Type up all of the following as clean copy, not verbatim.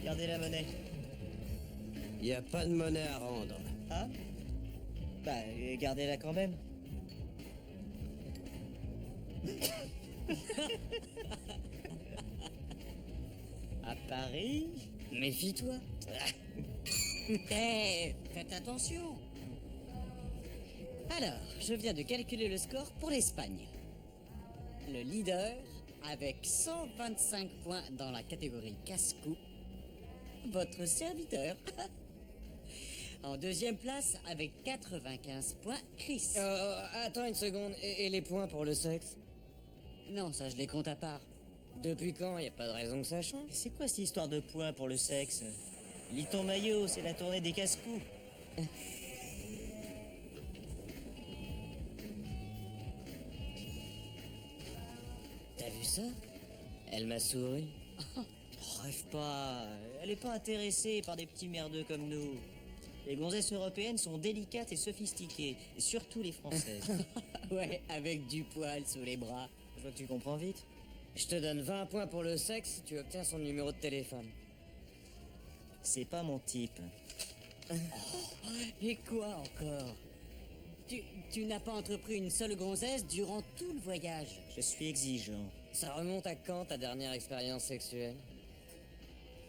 Gardez la monnaie. Y a pas de monnaie à rendre. Ah? Bah, gardez-la quand même. À Paris? Méfie-toi. Eh, faites attention. Alors, je viens de calculer le score pour l'Espagne. Le leader, avec 125 points dans la catégorie casse-cou, votre serviteur. En deuxième place, avec 95 points, Chris. Attends une seconde, et les points pour le sexe? Non, ça je les compte à part. Depuis quand? Y a pas de raison que ça change. C'est quoi cette histoire de points pour le sexe? Lis ton maillot, c'est la tournée des casse-coups. T'as vu ça? Elle m'a souri. Rêve pas, elle est pas intéressée par des petits merdeux comme nous. Les gonzesses européennes sont délicates et sophistiquées, et surtout les françaises. Ouais, avec du poil sous les bras. Je vois que tu comprends vite. Je te donne 20 points pour le sexe si tu obtiens son numéro de téléphone. C'est pas mon type. Et quoi encore? Tu n'as pas entrepris une seule gonzesse durant tout le voyage. Je suis exigeant. Ça remonte à quand ta dernière expérience sexuelle?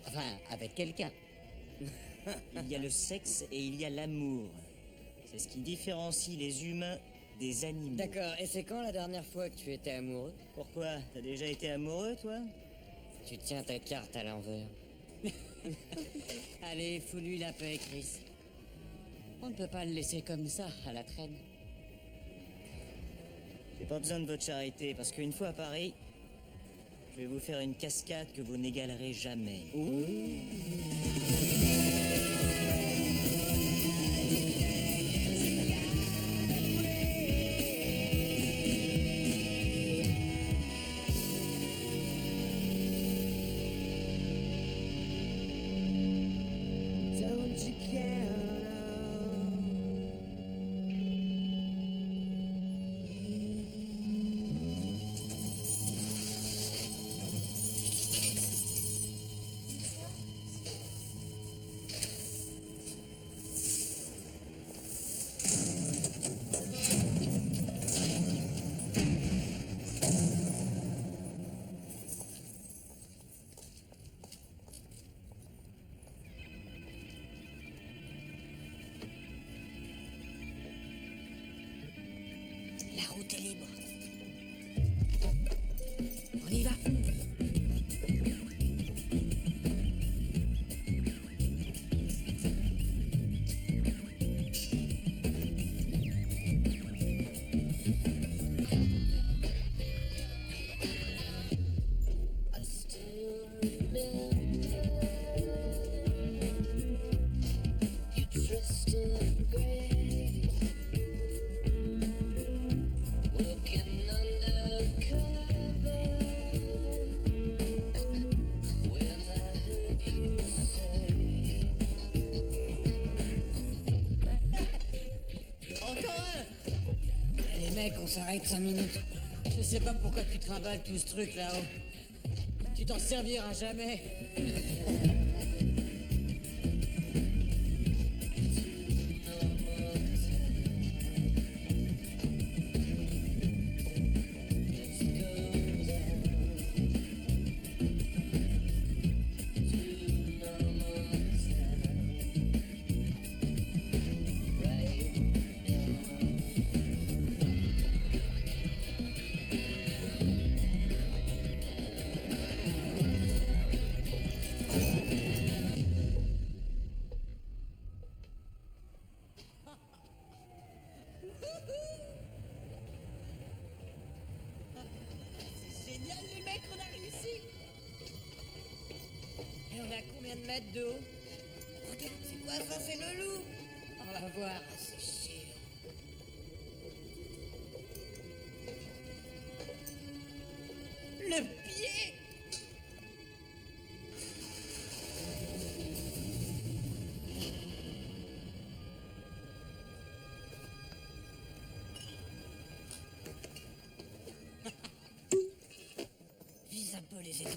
Enfin, avec quelqu'un. Il y a le sexe et il y a l'amour. C'est ce qui différencie les humains des animaux. D'accord, et c'est quand la dernière fois que tu étais amoureux? Pourquoi? T'as déjà été amoureux, toi? Tu tiens ta carte à l'envers. Allez, fous-lui la paix, Chris. On ne peut pas le laisser comme ça, à la traîne. J'ai pas besoin de votre charité, parce qu'une fois à Paris, je vais vous faire une cascade que vous n'égalerez jamais. Don't you care? La route est libre. On y va. Les mecs, on s'arrête 5 minutes. Je sais pas pourquoi tu trimbales tout ce truc là-haut. Tu t'en serviras jamais. C'est génial les mecs, on a réussi. Et on a combien de mètres de haut? Regarde, c'est quoi ça? C'est le loup. On va voir, c'est sûr. Le pied. Vise un peu les étoiles.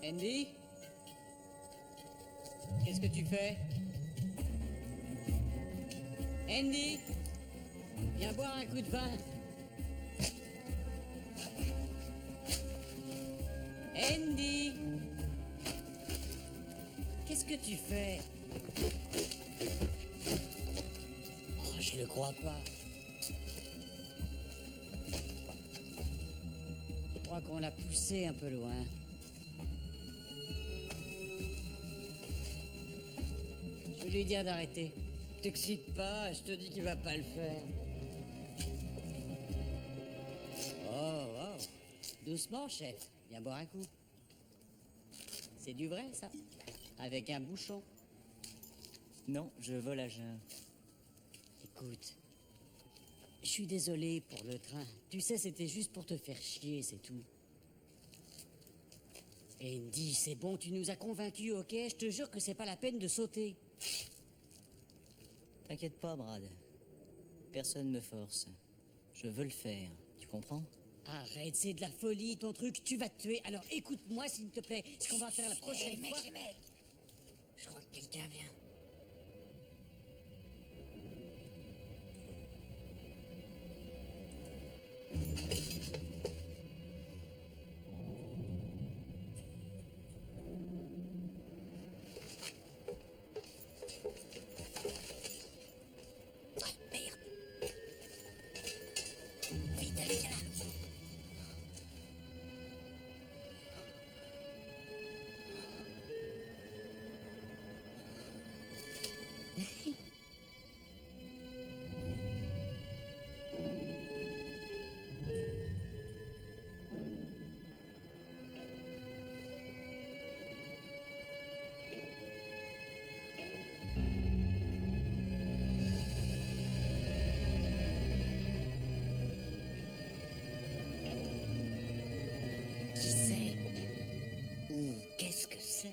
Andy? Qu'est-ce que tu fais? Andy? Viens boire un coup de vin. Andy? Qu'est-ce que tu fais? Oh, je le crois pas. Je crois qu'on l'a poussé un peu loin. Je vais lui dire d'arrêter. T'excite pas, je te dis qu'il va pas le faire. Oh, wow. Doucement, chef. Viens boire un coup. C'est du vrai, ça? Avec un bouchon. Non, je vole à jeun. Écoute, je suis désolé pour le train. Tu sais, c'était juste pour te faire chier, c'est tout. Andy, c'est bon, tu nous as convaincus, ok? Je te jure que c'est pas la peine de sauter. T'inquiète pas, Brad. Personne me force. Je veux le faire. Tu comprends? Arrête, c'est de la folie, ton truc, tu vas te tuer. Alors écoute-moi, s'il te plaît, ce qu'on va faire la prochaine fois... Je crois que quelqu'un vient. Ah, merde. Vite, allez, viens là. Qui c'est? Ou qu'est-ce que c'est?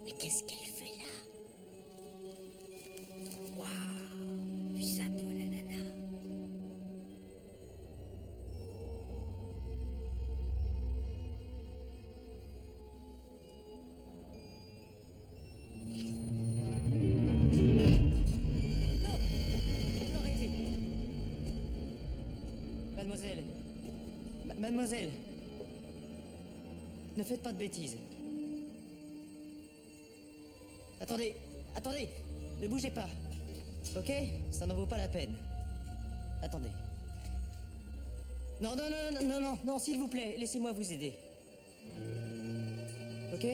Mais qu'est-ce qu'elle fait là? Waouh! Puis ça pour la nana. Arrêtez. Mademoiselle. Mademoiselle. Ne faites pas de bêtises. Attendez. Attendez. Ne bougez pas. Ok? Ça n'en vaut pas la peine. Attendez. Non, non, non, non, non, non, non, s'il vous plaît, laissez-moi vous aider. Ok?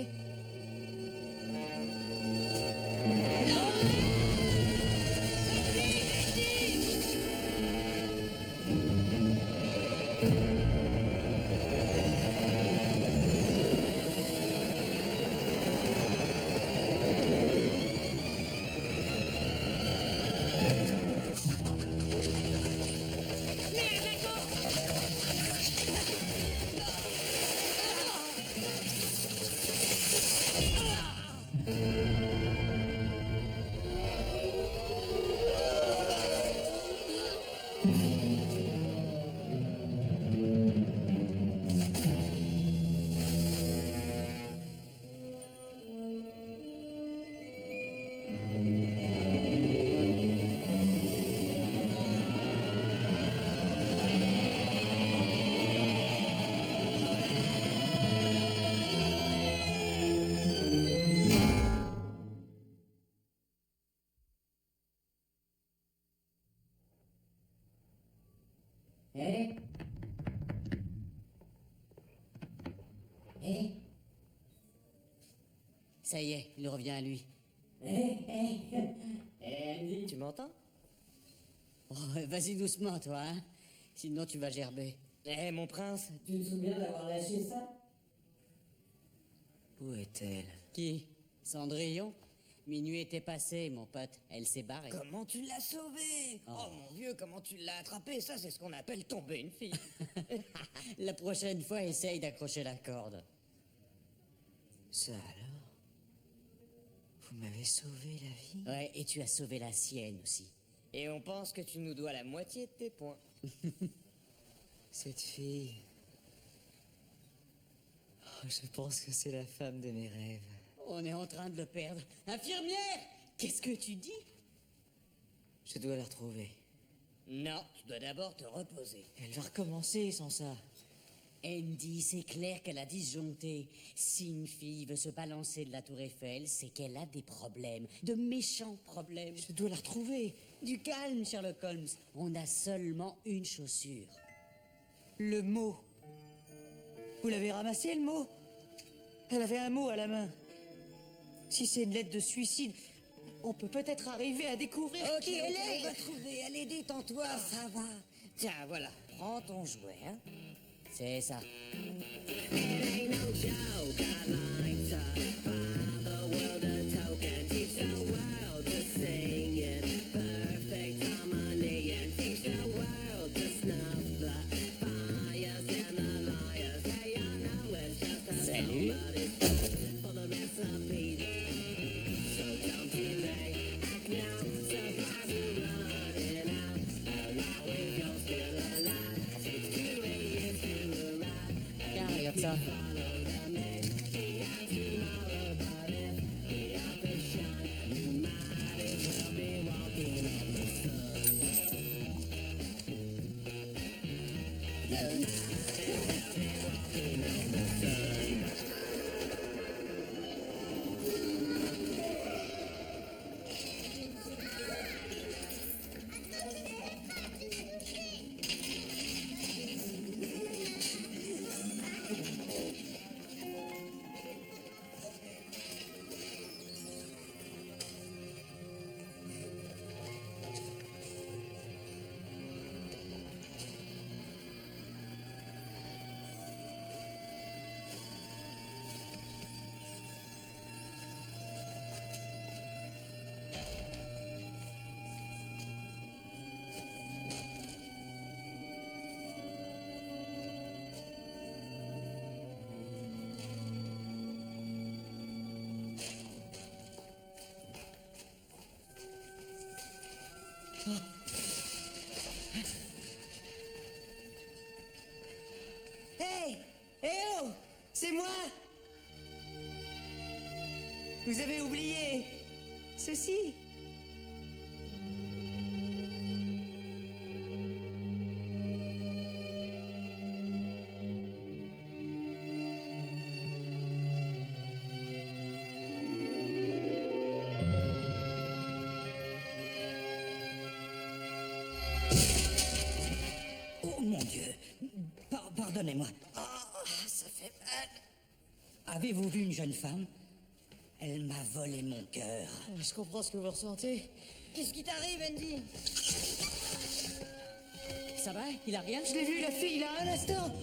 Eh? Eh? Ça y est, il revient à lui. Andy. Tu m'entends? Oh, vas-y doucement, toi, hein. Sinon, tu vas gerber. Eh, mon prince, Tu te souviens d'avoir lâché ça? où est-elle? Qui? Cendrillon? Minuit était passé, mon pote. Elle s'est barrée. Comment tu l'as sauvée? Oh mon Dieu, comment tu l'as attrapée? Ça, c'est ce qu'on appelle tomber une fille. La prochaine fois, essaye d'accrocher la corde. Ça alors? Vous m'avez sauvé la vie? Ouais, et tu as sauvé la sienne aussi. Et on pense que tu nous dois la moitié de tes points. Cette fille... Oh, je pense que c'est la femme de mes rêves. On est en train de le perdre. Infirmière! Qu'est-ce que tu dis? Je dois la retrouver. Non, tu dois d'abord te reposer. Elle va recommencer sans ça. Andy, c'est clair qu'elle a disjoncté. Si une fille veut se balancer de la tour Eiffel, c'est qu'elle a des problèmes. De méchants problèmes. Je dois la retrouver. Du calme, Sherlock Holmes. On a seulement une chaussure. Le mot. Vous l'avez ramassé, le mot? Elle avait un mot à la main. Si c'est une lettre de suicide, on peut peut-être arriver à découvrir qui elle est. On va trouver. Allez, détends-toi, ça va. Tiens, voilà, prends ton jouet, hein. C'est ça. Salut. Tiens, regarde ça. Hey! Eh oh! C'est moi! Vous avez oublié ceci? Oh mon Dieu. Pardonnez-moi. Ça fait mal. Avez-vous vu une jeune femme? Elle m'a volé mon cœur. Je comprends ce que vous ressentez. Qu'est-ce qui t'arrive, Andy? Ça va? Il a rien? Je l'ai vu, la fille, là, un instant.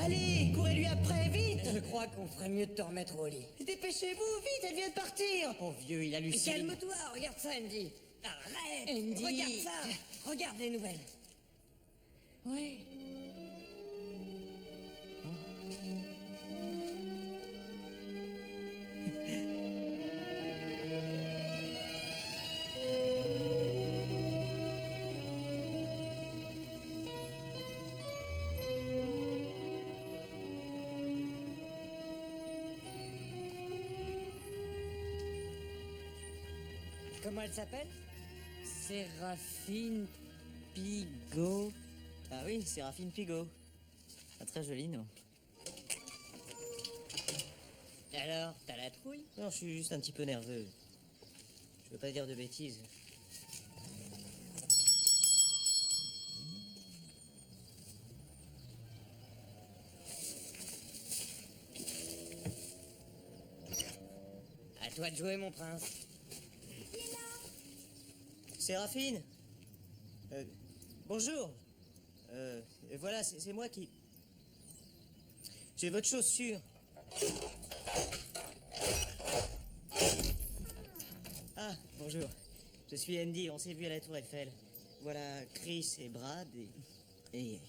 Allez, courez-lui après, vite! Je crois qu'on ferait mieux de te remettre au lit. Dépêchez-vous, vite, elle vient de partir! Oh vieux, il hallucine. Calme-toi, regarde ça, Andy. Arrête! Andy. Regarde ça! Regarde les nouvelles. Ouais. Comment elle s'appelle? Séraphine Pigot. Ah oui, Séraphine Pigot. Un très joli nom. Alors, t'as la trouille? Non, je suis juste un petit peu nerveux. Je veux pas dire de bêtises. À toi de jouer, mon prince. Séraphine bonjour. Voilà, c'est moi qui... J'ai votre chaussure. bonjour. Je suis Andy, on s'est vu à la Tour Eiffel. Voilà Chris et Brad et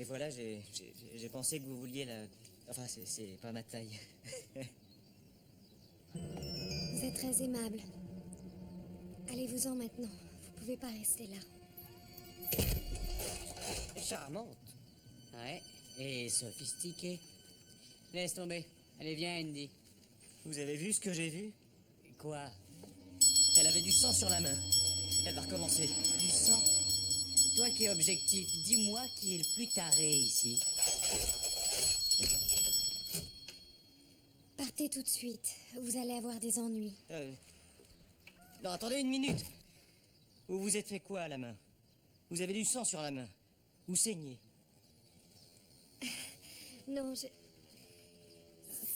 voilà, j'ai pensé que vous vouliez la... Enfin, c'est pas ma taille. Vous êtes très aimable. Allez-vous-en maintenant. Vous pouvez pas rester là. Charmante. Ouais, et sophistiqué. Laisse tomber. Allez, viens, Andy. Vous avez vu ce que j'ai vu? Quoi? Elle avait du sang sur la main. Elle va recommencer. Du sang? Toi qui es objectif, dis-moi qui est le plus taré ici. Partez tout de suite. Vous allez avoir des ennuis. Non, attendez une minute. Vous vous êtes fait quoi à la main? Vous avez du sang sur la main. Vous saignez. Non,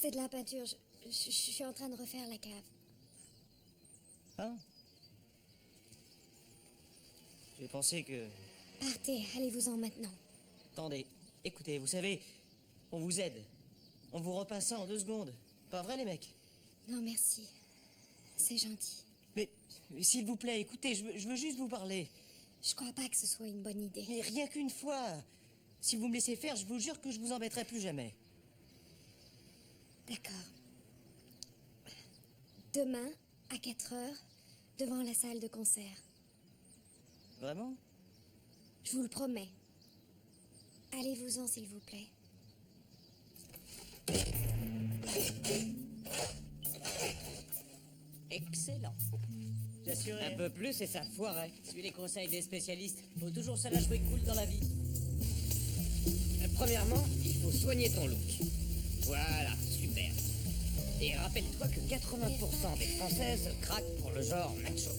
c'est de la peinture. Je suis en train de refaire la cave. Hein? J'ai pensé que... Partez, allez-vous-en maintenant. Attendez, écoutez, vous savez, on vous aide. On vous repasse ça en 2 secondes. Pas vrai, les mecs? Non, merci. C'est gentil. Mais s'il vous plaît, écoutez, je veux juste vous parler. Je crois pas que ce soit une bonne idée. Mais rien qu'une fois. Si vous me laissez faire, je vous jure que je vous embêterai plus jamais. D'accord. Demain, à 4 heures, devant la salle de concert. Vraiment? Je vous le promets. Allez-vous-en, s'il vous plaît. Excellent. J'assurais. Un peu plus et ça foirait. Suis les conseils des spécialistes. Faut toujours ça la jouer cool dans la vie. Premièrement, il faut soigner ton look. Voilà, super. Et rappelle-toi que 80% des Françaises craquent pour le genre macho.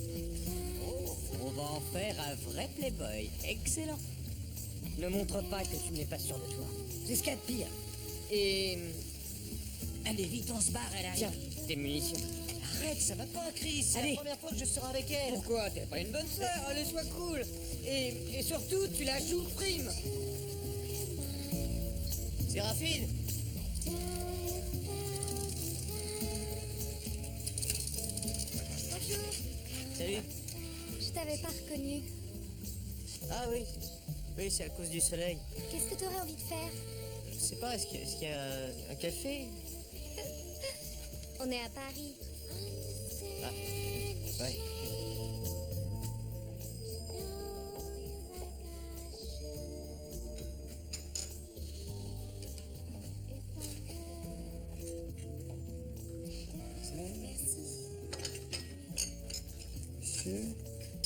Oh, on va en faire un vrai playboy. Excellent. Ne montre pas que tu n'es pas sûr de toi. C'est ce qu'il y a de pire. Et... Allez, vite, on se barre, elle Tiens, arrive. tes munitions. Arrête, ça va pas, Chris. C'est Allez. la première fois que je sors avec elle. Pourquoi? T'es pas une bonne sœur, allez, sois cool. Et surtout, tu la joues prime. Séraphine. Bonjour. Salut. Je t'avais pas reconnu. Ah oui. Oui, c'est à cause du soleil. Qu'est-ce que tu aurais envie de faire? Je sais pas, est-ce qu'il y a un café? On est à Paris. Ah, ouais.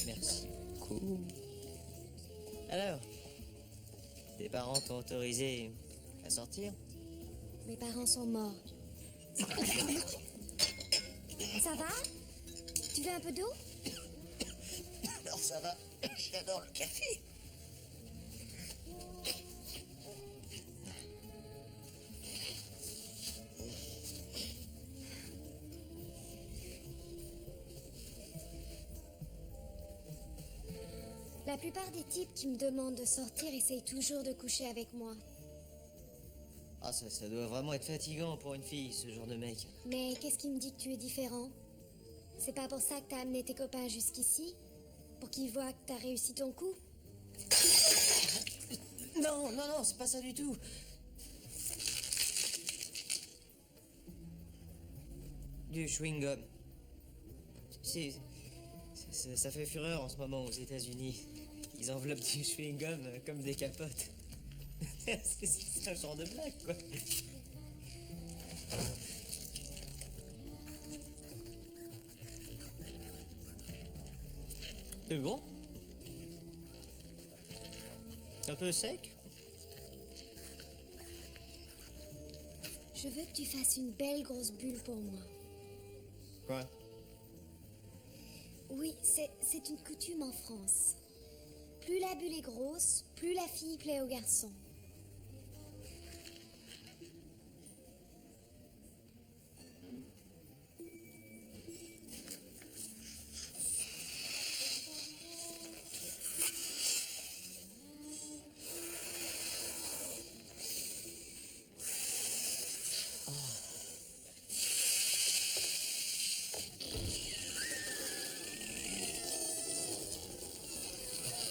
Merci beaucoup. Alors, tes parents t'ont autorisé à sortir? Mes parents sont morts. Ça va? Tu veux un peu d'eau? Non, ça va. J'adore le café. La plupart des types qui me demandent de sortir essayent toujours de coucher avec moi. Ah, ça doit vraiment être fatigant pour une fille, ce genre de mec. Mais qu'est-ce qui me dit que tu es différent? C'est pas pour ça que t'as amené tes copains jusqu'ici? Pour qu'ils voient que t'as réussi ton coup? Non, non, non, c'est pas ça du tout. Du chewing-gum. Ça fait fureur en ce moment aux États-Unis. Ils enveloppent du chewing-gum comme des capotes. C'est un genre de blague, quoi. C'est bon? Un peu sec? Je veux que tu fasses une belle grosse bulle pour moi. Quoi? Oui, c'est une coutume en France. Plus la bulle est grosse, plus la fille plaît au garçon.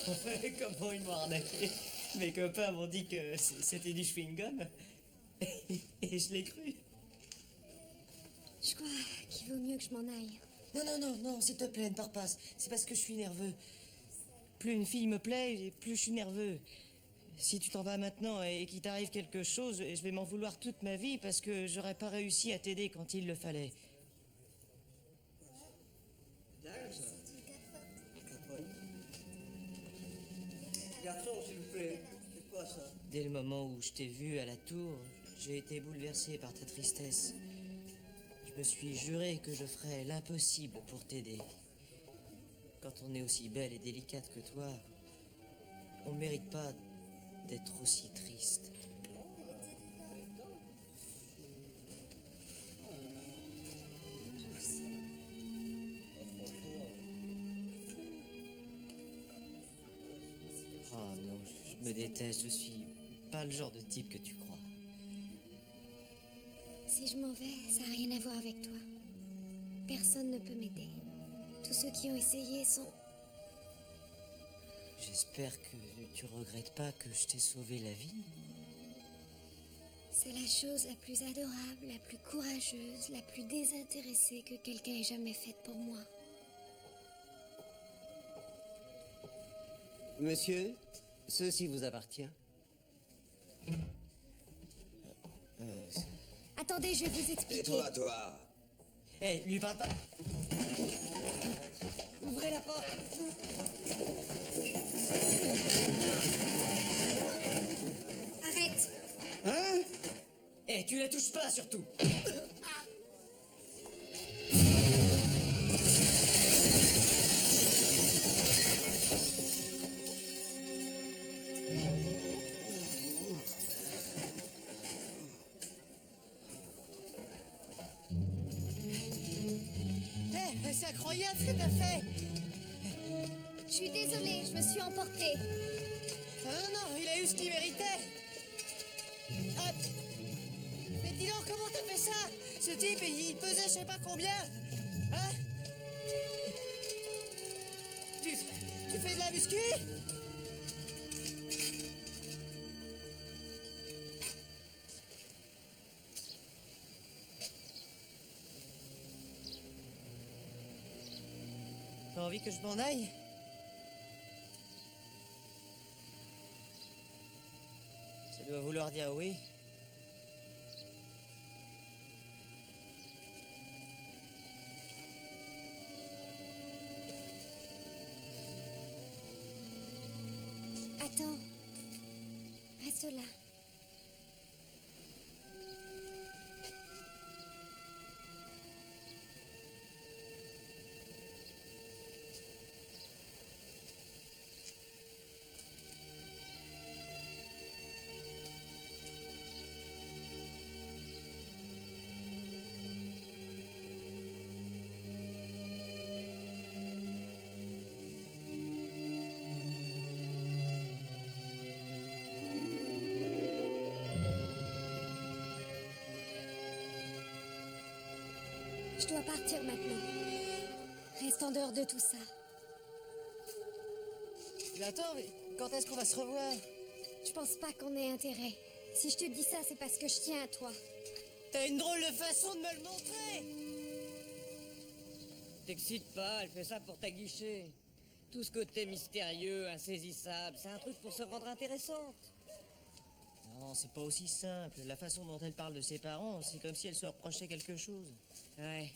Comment ils m'ont arnaqué? Mes copains m'ont dit que c'était du chewing-gum. Et je l'ai cru. Je crois qu'il vaut mieux que je m'en aille. Non, s'il te plaît, ne pars pas. C'est parce que je suis nerveux. Plus une fille me plaît, plus je suis nerveux. Si tu t'en vas maintenant et qu'il t'arrive quelque chose, je vais m'en vouloir toute ma vie parce que j'aurais pas réussi à t'aider quand il le fallait. Garçon, s'il vous plaît, c'est quoi ça? Dès le moment où je t'ai vu à la tour, j'ai été bouleversé par ta tristesse. Je me suis juré que je ferais l'impossible pour t'aider. Quand on est aussi belle et délicate que toi, on mérite pas d'être aussi triste. Oh non, je me déteste, je suis pas le genre de type que tu crois. Si je m'en vais, ça n'a rien à voir avec toi. Personne ne peut m'aider. Tous ceux qui ont essayé sont... J'espère que tu regrettes pas que je t'ai sauvé la vie. C'est la chose la plus adorable, la plus courageuse, la plus désintéressée que quelqu'un ait jamais faite pour moi. Monsieur, ceci vous appartient. Attendez, je vais vous expliquer. Et toi? Hé, lui parle pas. Ouvrez la porte. Arrête! Hein? Hé, tu la touches pas surtout. Hé, c'est incroyable ce que t'as fait. Je suis désolée, je me suis emportée. Ah non, il a eu ce qu'il méritait. Ah, mais dis donc, comment t'as fait ça? Ce type, il pesait je sais pas combien. Hein? Tu fais de la muscu? T'as envie que je m'en aille? Ça doit vouloir dire oui. Attends. Reste là. Je dois partir maintenant. Reste en dehors de tout ça. Mais attends, mais quand est-ce qu'on va se revoir? Je pense pas qu'on ait intérêt. Si je te dis ça, c'est parce que je tiens à toi. T'as une drôle de façon de me le montrer. T'excite pas, elle fait ça pour t'aguicher. Tout ce côté mystérieux, insaisissable, c'est un truc pour se rendre intéressante. Non, c'est pas aussi simple. La façon dont elle parle de ses parents, c'est comme si elle se reprochait quelque chose. Ouais,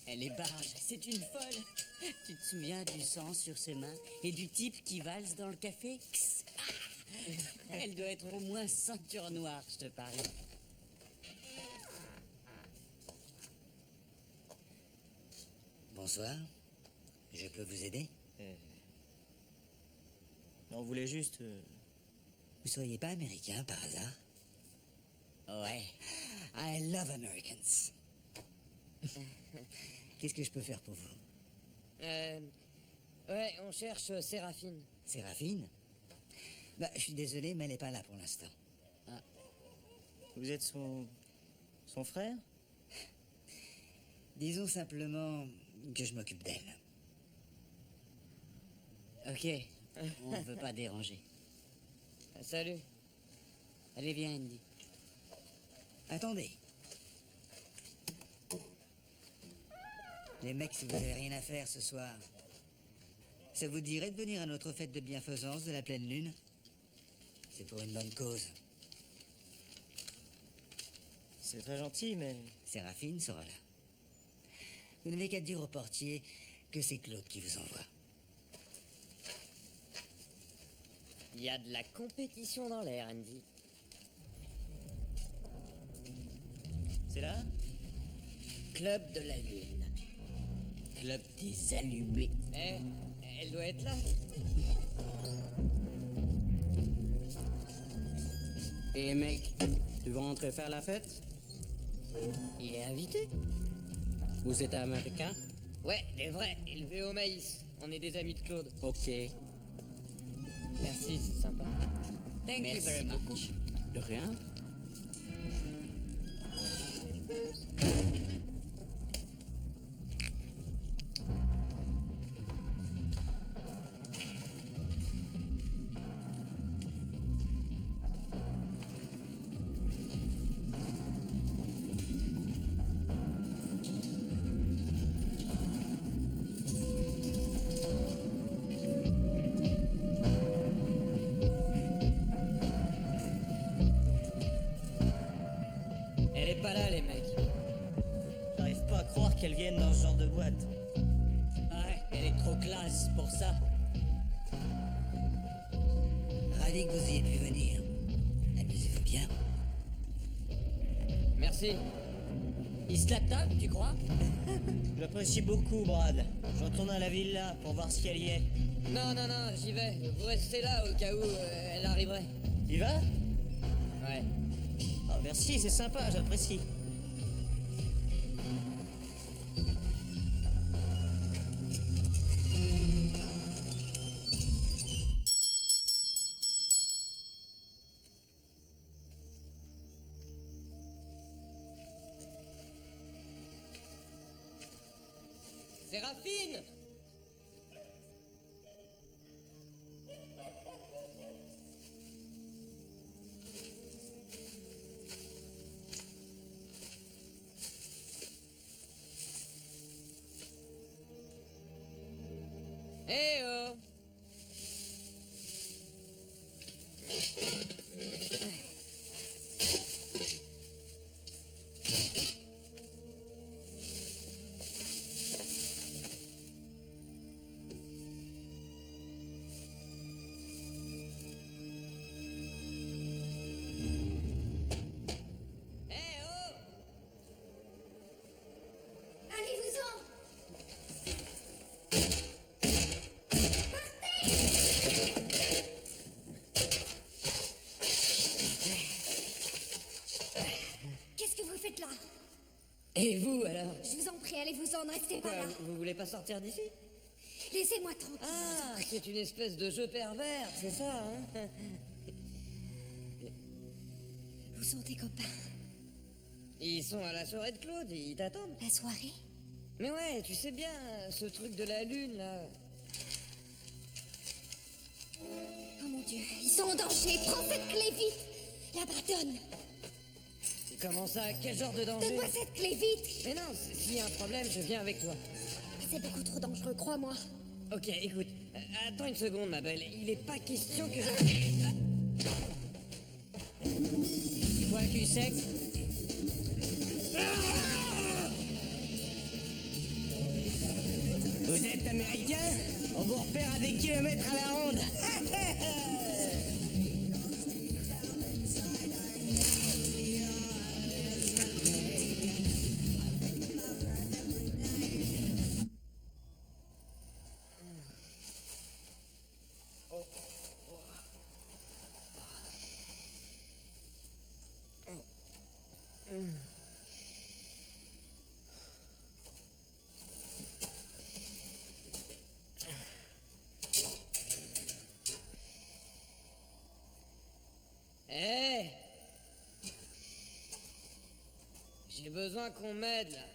elle est barge, c'est une folle. Tu te souviens du sang sur ses mains et du type qui valse dans le café? Kss, ah. Elle doit être au moins ceinture noire, je te parie. Bonsoir. Je peux vous aider? On voulait juste... Vous seriez pas américain par hasard? Ouais. I love Americans. Qu'est-ce que je peux faire pour vous? Ouais, on cherche Séraphine. Séraphine? Bah, je suis désolé, mais elle n'est pas là pour l'instant. Vous êtes son frère? Disons simplement que je m'occupe d'elle. Ok, On ne veut pas déranger. Salut. Allez, viens, Andy. Attendez. Les mecs, si vous avez rien à faire ce soir, ça vous dirait de venir à notre fête de bienfaisance de la pleine lune? C'est pour une bonne cause. C'est très gentil, mais... Séraphine sera là. Vous n'avez qu'à dire au portier que c'est Claude qui vous envoie. Il y a de la compétition dans l'air, Andy. C'est là? Club de la Lune. Club des allumés. Eh, elle doit être là. Et mec, tu vas rentrer faire la fête? Il est invité. Vous êtes américain? Ouais, des vrais, élevés au maïs. On est des amis de Claude. Ok. Merci, c'est sympa. Thank you Merci very beaucoup. much. De rien. Elle est pas là, les mecs. J'arrive pas à croire qu'elle vienne dans ce genre de boîte. Ouais, elle est trop classe pour ça. Ravi que vous ayez pu venir. Amusez-vous bien. Merci. Il se la tape, tu crois? J'apprécie beaucoup, Brad. Je retourne à la villa pour voir si elle y est. Non, non, non, j'y vais. Vous restez là au cas où elle arriverait. Tu vas? Ouais. Oh, merci, c'est sympa, j'apprécie. Séraphine! Eh oh! Eh oh! Allez-vous-en! Qu'est-ce que vous faites là? Et vous alors? Je vous en prie, allez-vous-en, ne restez pas Quoi, là. vous voulez pas sortir d'ici? Laissez-moi tranquille. Ah, c'est une espèce de jeu pervers, c'est ça, hein? Où sont tes copains? Ils sont à la soirée de Claude, ils t'attendent. La soirée? Mais ouais, tu sais bien, ce truc de la lune, là. Oh mon Dieu, ils sont en danger. Prends cette clé vite. La donne. Comment ça? Quel genre de danger? Donne-moi cette clé vite. Mais non, s'il y a un problème, je viens avec toi. C'est beaucoup trop dangereux, crois-moi. Ok, écoute, attends une seconde, ma belle. Il est pas question que je... Tu vois le cul sec? Vous êtes américain? On vous repère à des kilomètres à la ronde. Eh! J'ai besoin qu'on m'aide, là.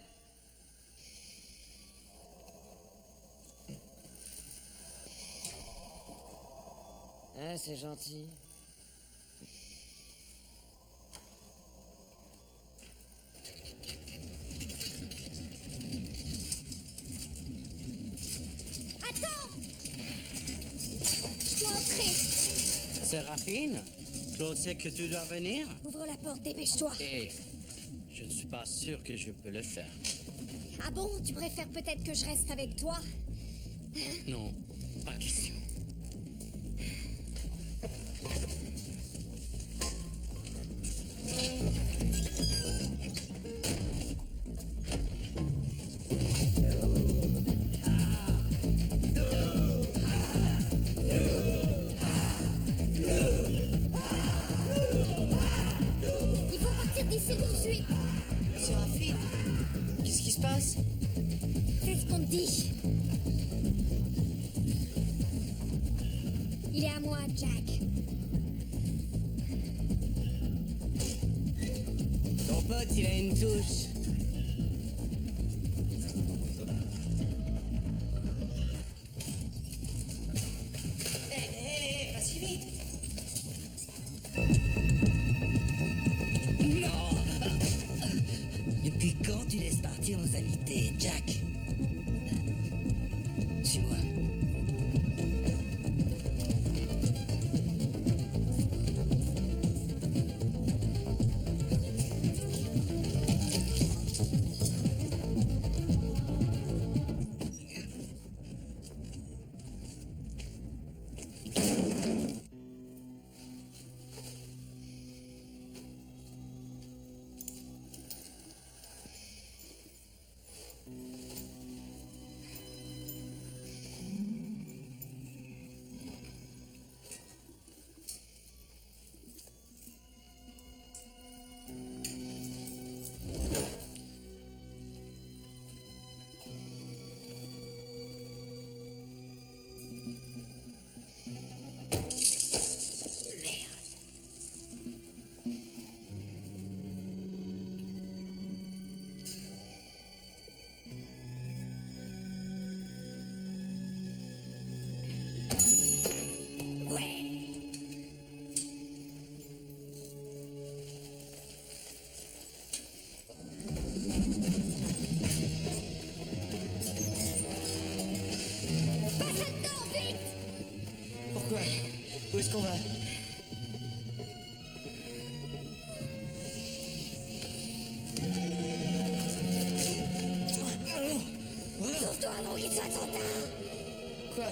Ah, c'est gentil. Attends! Je dois entrer. Séraphine, Claude sait que tu dois venir. Ouvre la porte, dépêche-toi. Et je ne suis pas sûr que je peux le faire. Ah bon? Tu préfères peut-être que je reste avec toi? Non, pas question. Il faut partir d'ici tout de suite. Séraphine, qu'est-ce qui se passe? Fais ce qu'on te dit. Il est à moi, Jack. Ton pote, il a une touche. Hé, pas si vite. Depuis quand tu laisses partir nos invités, Jack? Suis-moi. Passe là-dedans, vite! Pourquoi? Où est-ce qu'on va? Sauve-toi avant qu'il soit trop tard. Quoi?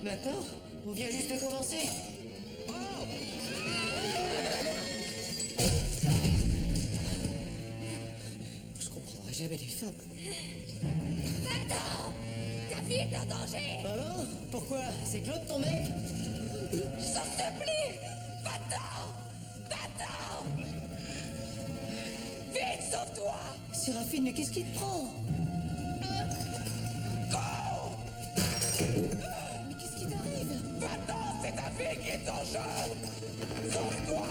Maintenant? On vient juste de commencer? Je comprendrai jamais les femmes. Va-t'en! Ta vie est en danger! Alors? Pourquoi? C'est Claude ton mec? S'il te plaît! Va-t'en! Va-t'en! Vite, sauve-toi! Séraphine, mais qu'est-ce qui te prend? Mais qu'est-ce qui t'arrive? Va-t'en! C'est ta vie qui est en jeu! Sauve-toi!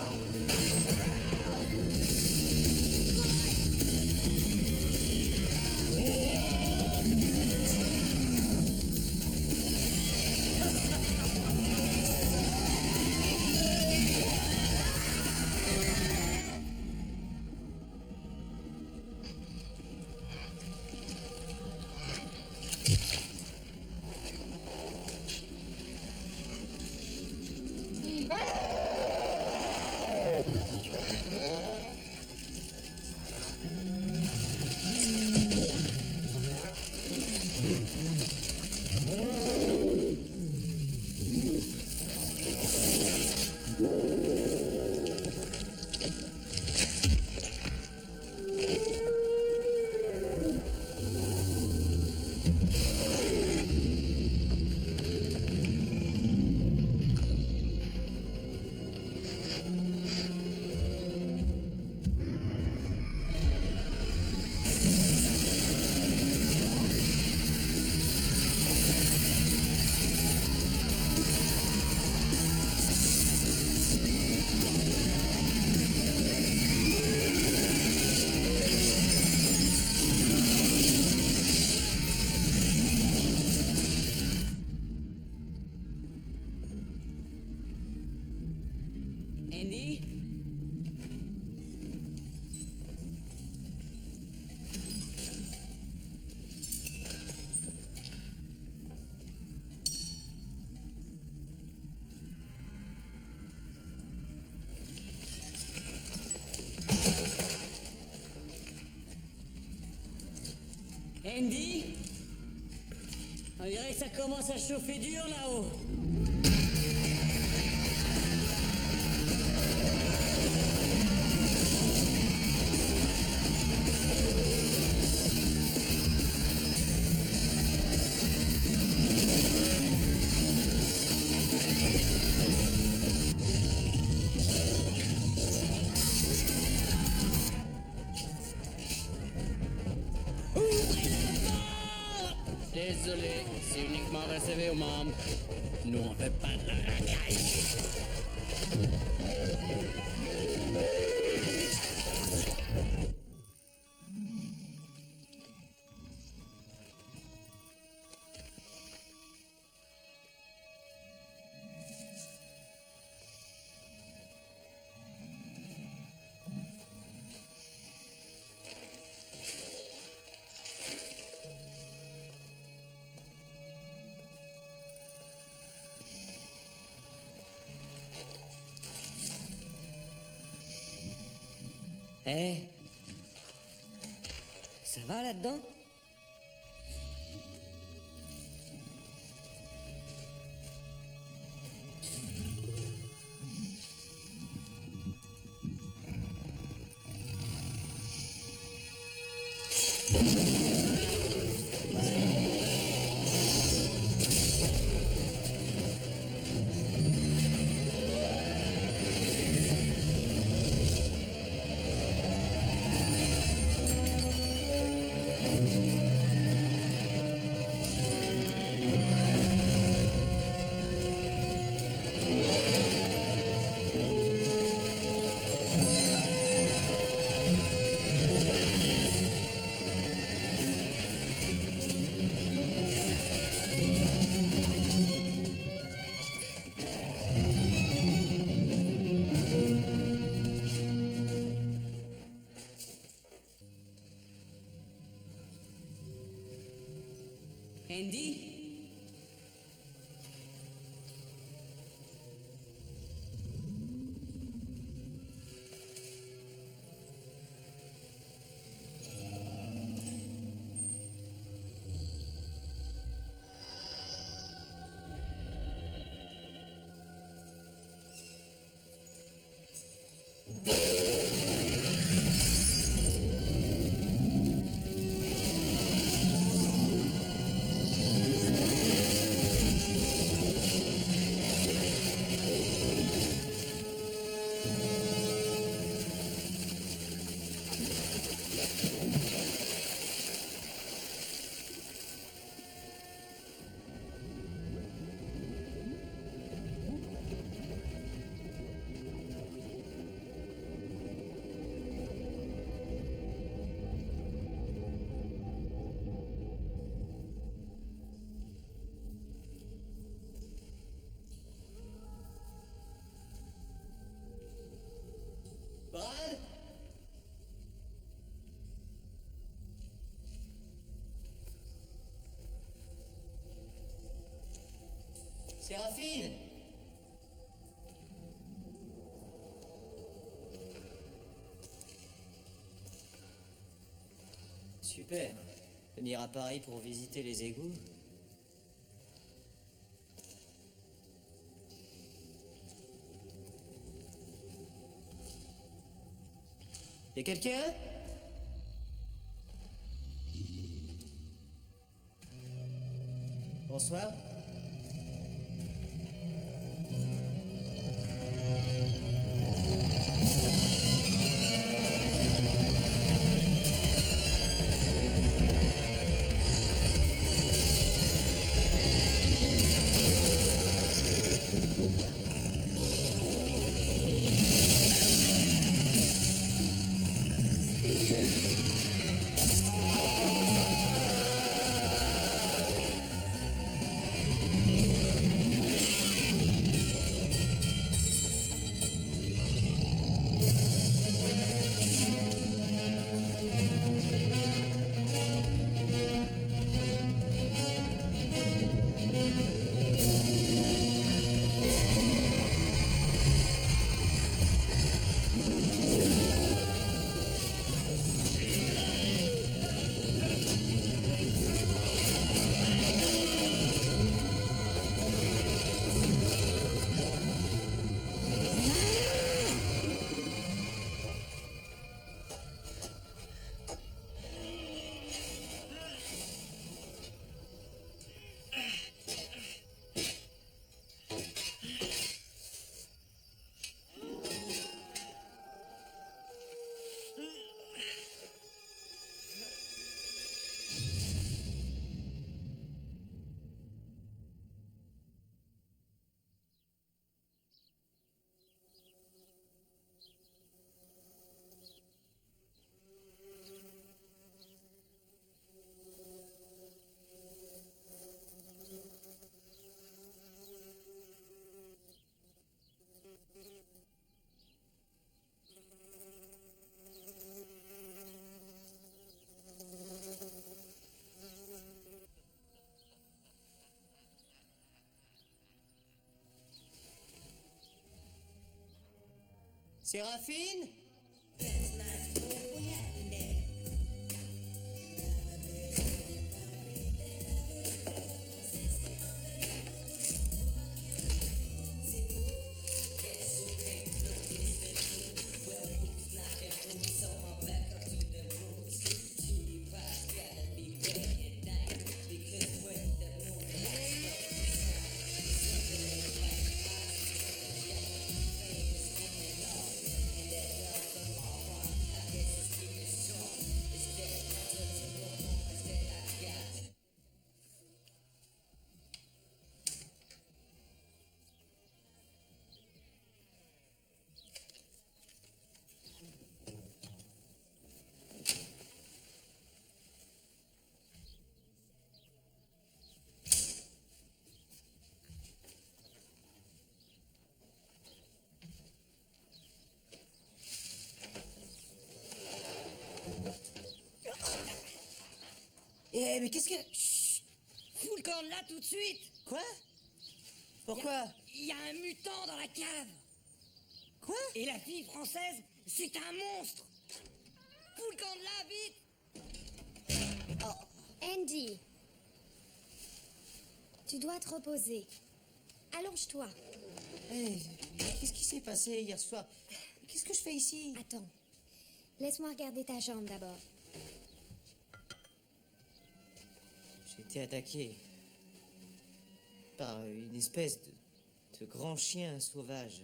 Andy? Andy? On dirait que ça commence à chauffer dur là-haut. Désolé, c'est uniquement réservé aux membres. Nous, on fait pas de la racaille. Eh, ça va là-dedans? Andy? Brad? Séraphine? Super. Venir à Paris pour visiter les égouts. Y a quelqu'un? Bonsoir. Séraphine? Eh, mais qu'est-ce que... Chut. Fous le camp de là tout de suite. Quoi? Pourquoi? Il y a un mutant dans la cave. Quoi? Et la fille française, c'est un monstre. Fous le camp de là, vite. Andy, tu dois te reposer. Allonge-toi. Eh, qu'est-ce qui s'est passé hier soir? Qu'est-ce que je fais ici? Attends. Laisse-moi regarder ta jambe d'abord. J'ai été attaqué par une espèce de grand chien sauvage.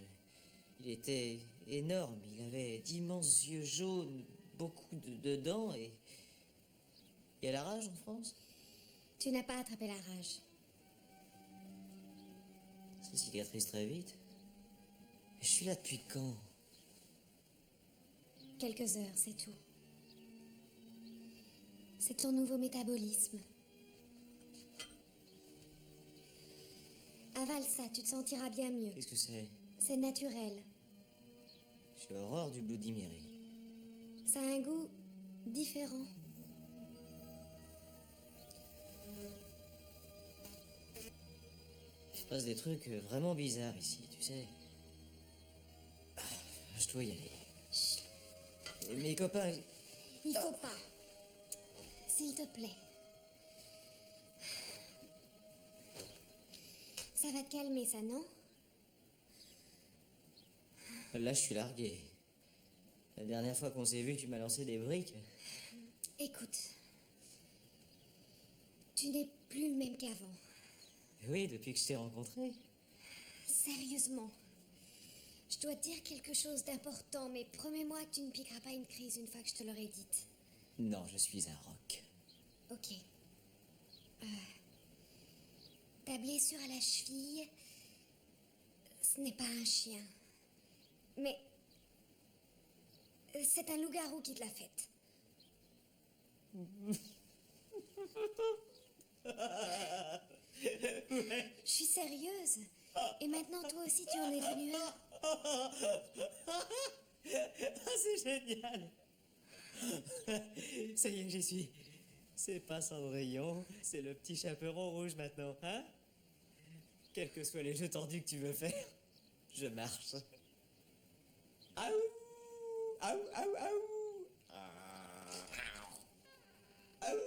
Il était énorme, il avait d'immenses yeux jaunes, beaucoup de dents et... Il y a la rage en France? Tu n'as pas attrapé la rage. Ça cicatrise très vite. Mais je suis là depuis quand? Quelques heures, c'est tout. C'est ton nouveau métabolisme. Avale ça, tu te sentiras bien mieux. Qu'est-ce que c'est? C'est naturel. J'ai horreur du Bloody Mary. Ça a un goût différent. Il se passe des trucs vraiment bizarres ici, tu sais. Ah, je dois y aller. Chut, Mes copains... il faut pas. S'il te plaît. Ça va te calmer, ça, non? Là, je suis largué. La dernière fois qu'on s'est vu, tu m'as lancé des briques. Écoute. Tu n'es plus le même qu'avant. Oui, depuis que je t'ai rencontré. Sérieusement. Je dois te dire quelque chose d'important, mais promets-moi que tu ne piqueras pas une crise une fois que je te l'aurai dite. Non, je suis un roc. Ok. Ta blessure à la cheville, ce n'est pas un chien. Mais c'est un loup-garou qui te l'a faite. Je suis sérieuse. Et maintenant, toi aussi, tu en es devenu un. Ah, c'est génial. Ça y est, j'y suis. C'est pas Cendrillon, c'est le petit chaperon rouge maintenant, hein? Quels que soient les jeux tordus que tu veux faire, je marche. Aou! Aou, aou, aou! Aou!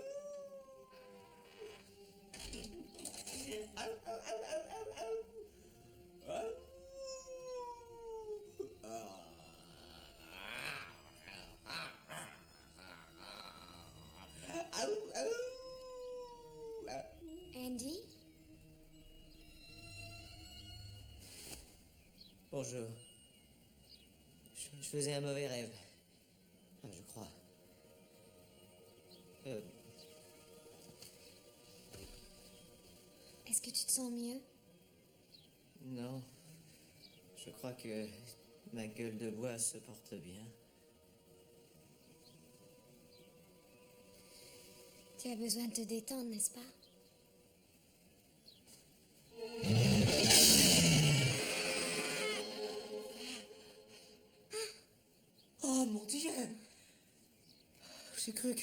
Aou, aou, aou, aou, aou, aou! Andy? Bonjour. Je faisais un mauvais rêve. Enfin, je crois. Est-ce que tu te sens mieux? Non. Je crois que ma gueule de bois se porte bien. Tu as besoin de te détendre, n'est-ce pas? Oh mon Dieu! J'ai cru que...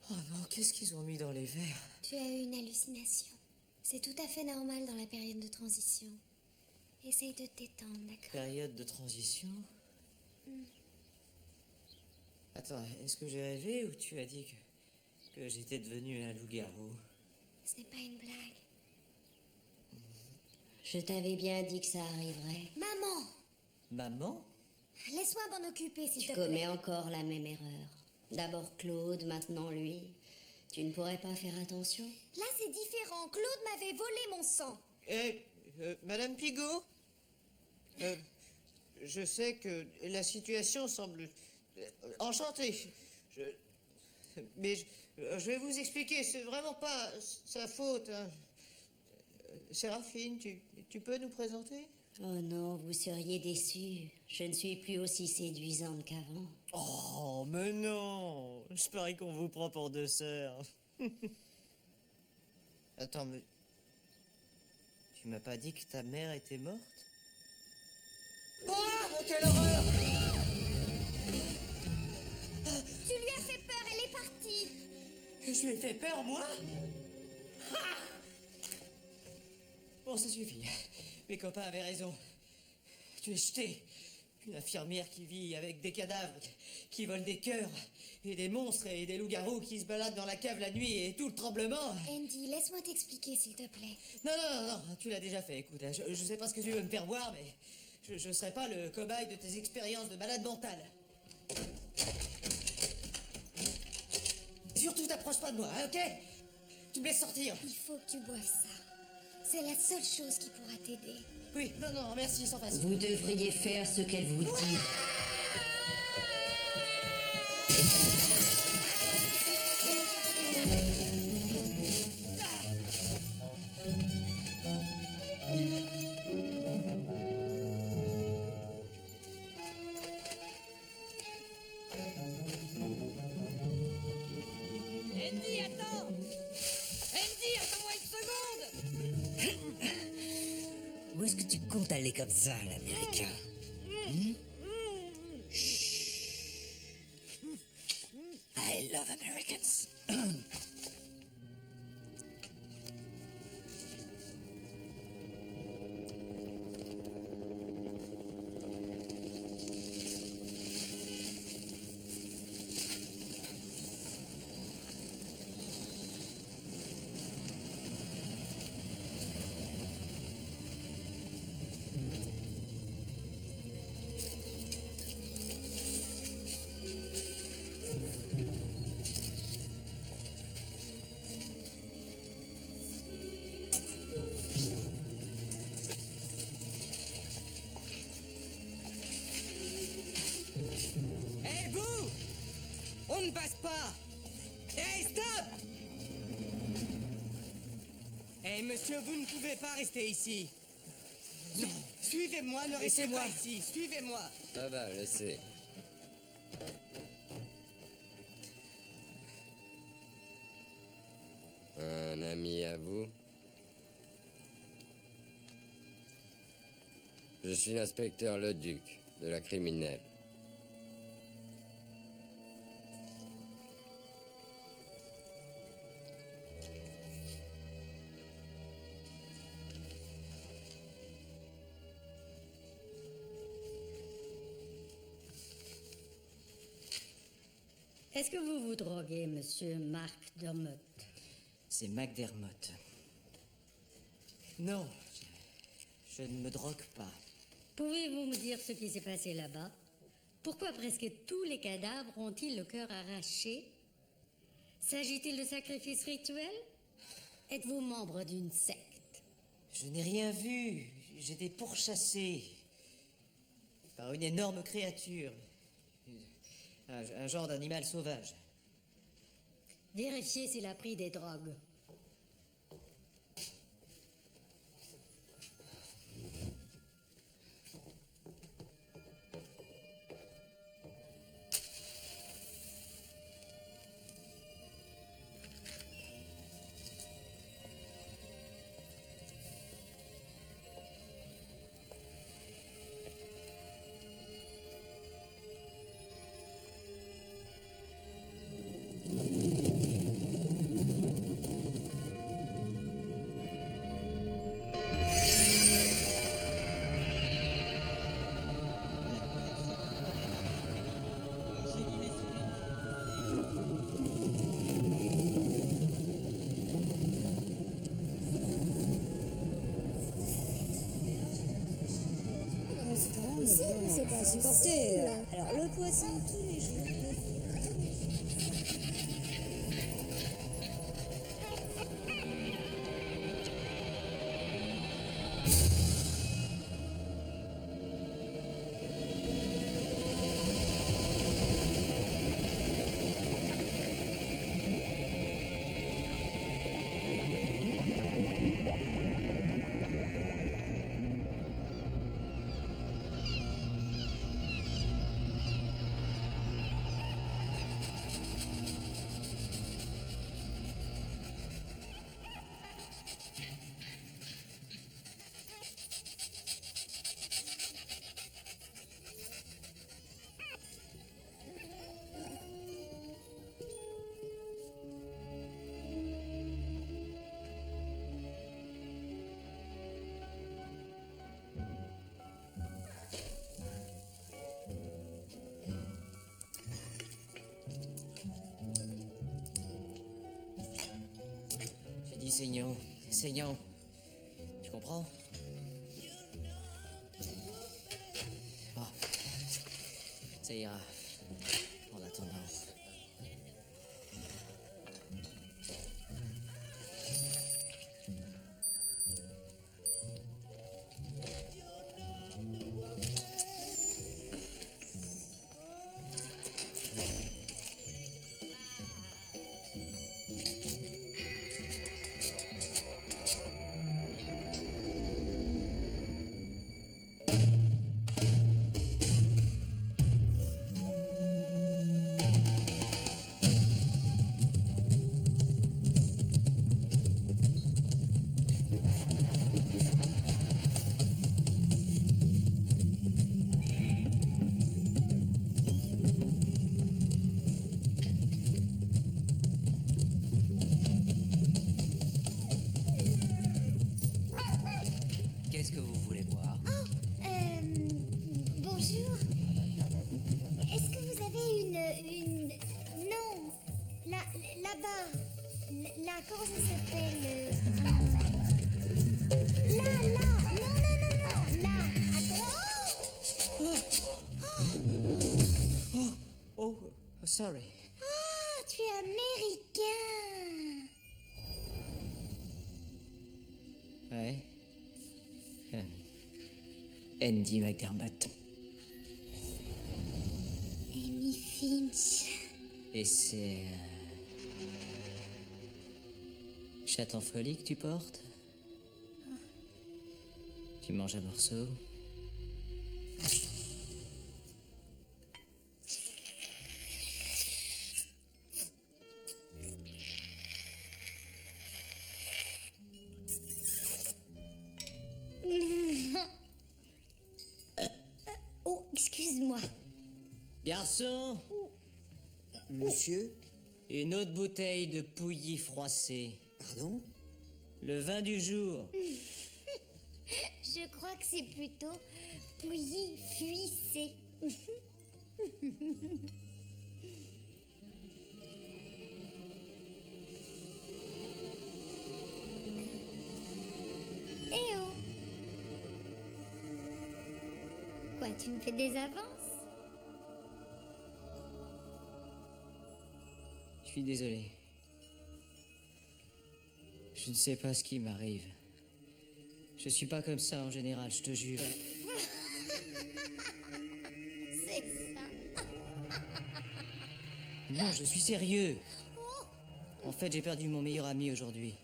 Oh non, qu'est-ce qu'ils ont mis dans les verres? Tu as eu une hallucination. C'est tout à fait normal dans la période de transition. Essaye de te détendre, d'accord? Période de transition. Attends, est-ce que j'ai rêvé ou tu as dit que j'étais devenu un loup-garou? Ce n'est pas une blague. Je t'avais bien dit que ça arriverait. Maman! Maman? Laisse-moi m'en occuper, s'il Tu te plaît. commets encore la même erreur. D'abord Claude, maintenant lui. Tu ne pourrais pas faire attention? Là, c'est différent. Claude m'avait volé mon sang. Madame Pigot, je sais que la situation semble enchantée. Mais je vais vous expliquer, c'est vraiment pas sa faute, hein. Séraphine, tu peux nous présenter? Oh non, vous seriez déçus. Je ne suis plus aussi séduisante qu'avant. Oh, mais non! Je parie qu'on vous prend pour deux sœurs. Attends, mais... Tu m'as pas dit que ta mère était morte? Oh, quelle horreur! Tu lui as fait peur, elle est partie. Je lui ai fait peur, moi? Ah! Bon, ça suffit. Mes copains avaient raison. Tu es jeté. Une infirmière qui vit avec des cadavres, qui vole des cœurs, et des monstres et des loups-garous qui se baladent dans la cave la nuit et tout le tremblement. Andy, laisse-moi t'expliquer, s'il te plaît. Non, non, non, non, tu l'as déjà fait. Écoute, je sais pas ce que tu veux me faire voir, mais je serai pas le cobaye de tes expériences de malade mentale. Surtout, t'approches pas de moi, hein, ok? Tu me laisses sortir. Il faut que tu boives ça. C'est la seule chose qui pourra t'aider. Oui, non, non, merci, sans façon. Vous devriez faire ce qu'elle vous dit. Andy, attends! Andy, attends-moi une seconde! Où est-ce que tu comptes aller comme ça, l'américain? I love Americans. Hé, vous! On ne passe pas! Hé, stop! Hé, monsieur, vous ne pouvez pas rester ici. Non, suivez-moi, ne restez pas ici. Suivez-moi. Ça va, je sais. Un ami à vous? Je suis l'inspecteur Leduc, de la criminelle. Est-ce que vous vous droguez, monsieur Mark Dermott? C'est McDermott. Non, je ne me drogue pas. Pouvez-vous me dire ce qui s'est passé là-bas? Pourquoi presque tous les cadavres ont-ils le cœur arraché? S'agit-il de sacrifices rituels? Êtes-vous membre d'une secte? Je n'ai rien vu. J'étais pourchassé par une énorme créature. Un genre d'animal sauvage. Vérifiez s'il a pris des drogues. supporter. Alors, le poisson, tous les jours. J'ai dit saignant, saignant. Tu comprends? Bon. Ça ira. En attendant. Qu'est-ce que vous voulez boire? Bonjour. Est-ce que vous avez une... Non. Là-bas. Comment ça s'appelle? Là. Non. Là. Oh, sorry. Ah, tu es américain. Ouais. Andy McDermott. Amy Finch. Et c'est... chatte en folie que tu portes? Tu manges un morceau? Oh, excuse-moi. Garçon, Monsieur? une autre bouteille de pouilly froissé. Pardon? Le vin du jour. Je crois que c'est plutôt pouilly fuissé. Eh oh! Quoi, tu me fais des avances? Je suis désolé. Je ne sais pas ce qui m'arrive. Je suis pas comme ça en général, je te jure. C'est ça. Non, je suis sérieux. En fait, j'ai perdu mon meilleur ami aujourd'hui.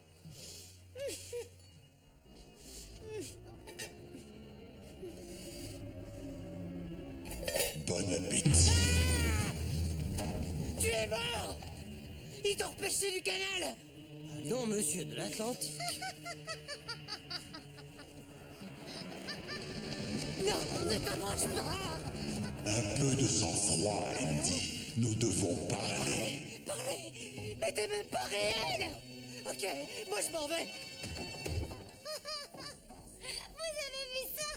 Bon appétit. Tu es mort! Ils t'ont repêché du canal! Non, monsieur, de l'Atlantique. Non, ne t'approche pas! Un peu de sang-froid, Andy. Nous devons parler. Parlez! Mais t'es même pas réel! Ok, moi je m'en vais! Vous avez vu ça?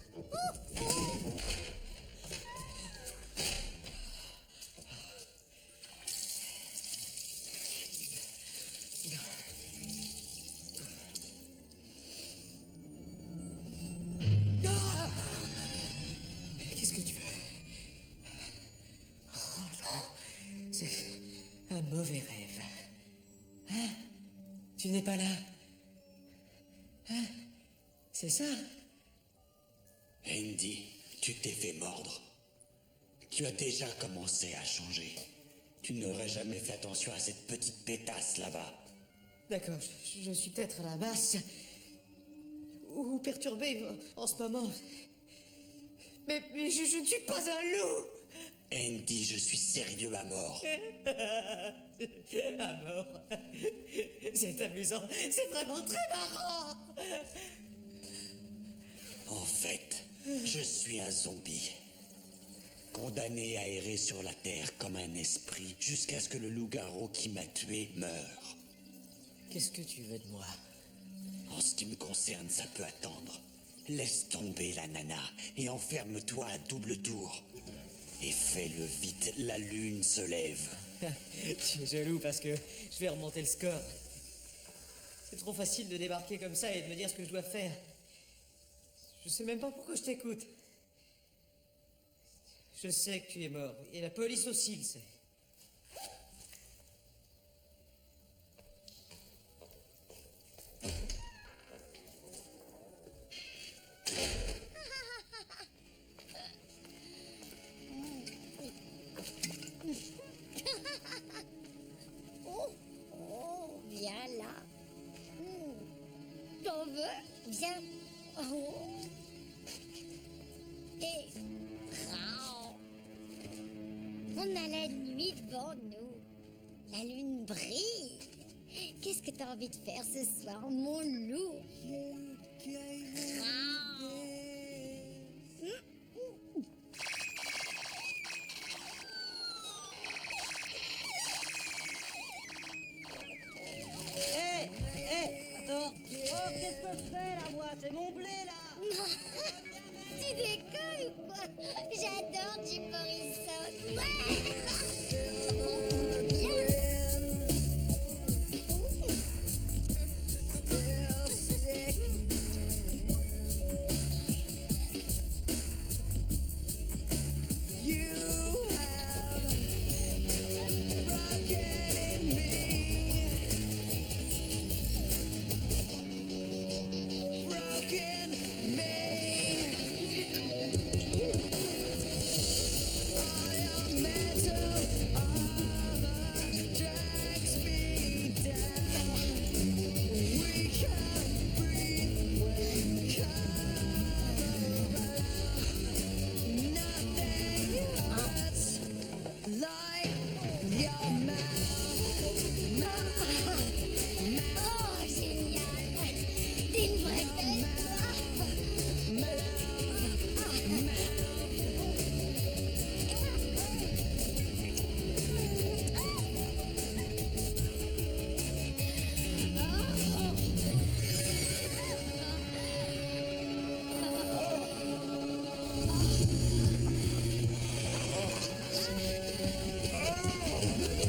Qu'est-ce que tu veux? Tu n'es pas là. Hein? C'est ça? Andy, tu t'es fait mordre. Tu as déjà commencé à changer. Tu n'aurais jamais fait attention à cette petite pétasse là-bas. D'accord, je suis peut-être à la masse. Ou perturbé en ce moment. Mais je ne suis pas un loup! Andy, je suis sérieux à mort. À mort. C'est amusant. C'est vraiment très marrant. En fait, je suis un zombie. Condamné à errer sur la terre comme un esprit jusqu'à ce que le loup-garou qui m'a tué meure. Qu'est-ce que tu veux de moi? En ce qui me concerne, ça peut attendre. Laisse tomber la nana et enferme-toi à double tour. Et fais-le vite, la lune se lève. Tu es jaloux parce que je vais remonter le score. C'est trop facile de débarquer comme ça et de me dire ce que je dois faire. Je sais même pas pourquoi je t'écoute. Je sais que tu es mort, et la police aussi le sait. Oh, viens là. T'en veux? Viens. Oh. Et... Rao. On a la nuit devant nous. La lune brille. Qu'est-ce que t'as envie de faire ce soir, mon loup? Rao. Attends. Oh, qu'est-ce que je fais là, moi? C'est mon blé là! Non. Tu décolles ou quoi? J'adore Jim Morrison. Oh, génial! T'es une vraie bête,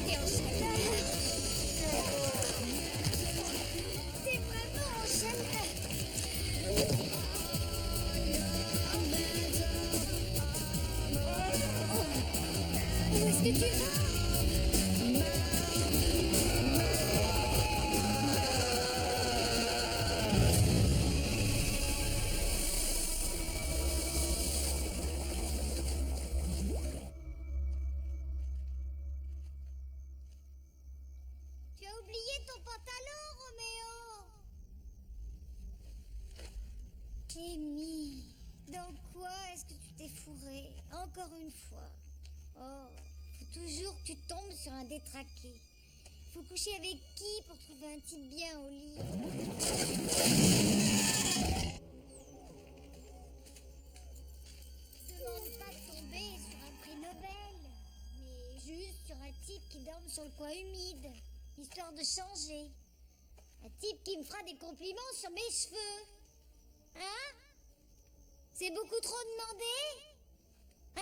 T'es en chaleur! T'es vraiment en chaleur! Où est-ce que tu vas? Tu as oublié ton pantalon, Roméo. Amy, dans quoi est-ce que tu t'es fourré? Encore une fois. Oh, faut toujours que tu tombes sur un détraqué. Faut coucher avec qui pour trouver un type bien au lit? Demande pas de tomber sur un prix Nobel, mais juste sur un type qui dorme sur le coin humide, histoire de changer. Un type qui me fera des compliments sur mes cheveux. Hein? C'est beaucoup trop demandé? Hein?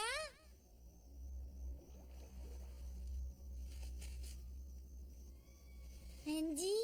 Andy?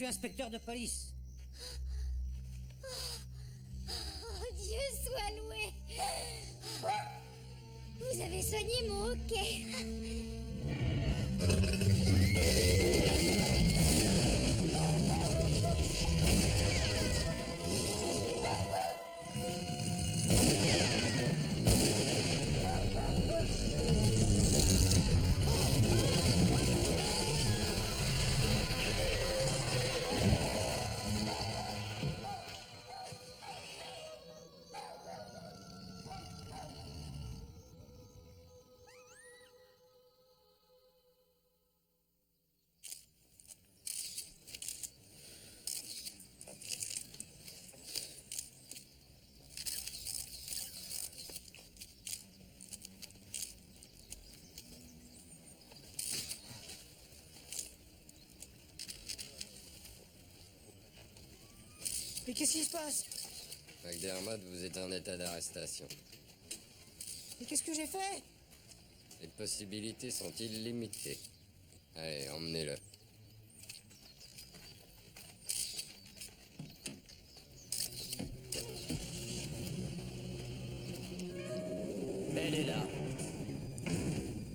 inspecteur de police. Oh, Dieu soit loué. Vous avez soigné mon hoquet. Mais qu'est-ce qui se passe? McDermott, vous êtes en état d'arrestation. Mais qu'est-ce que j'ai fait? Les possibilités sont illimitées. Allez, emmenez-le. Elle est là.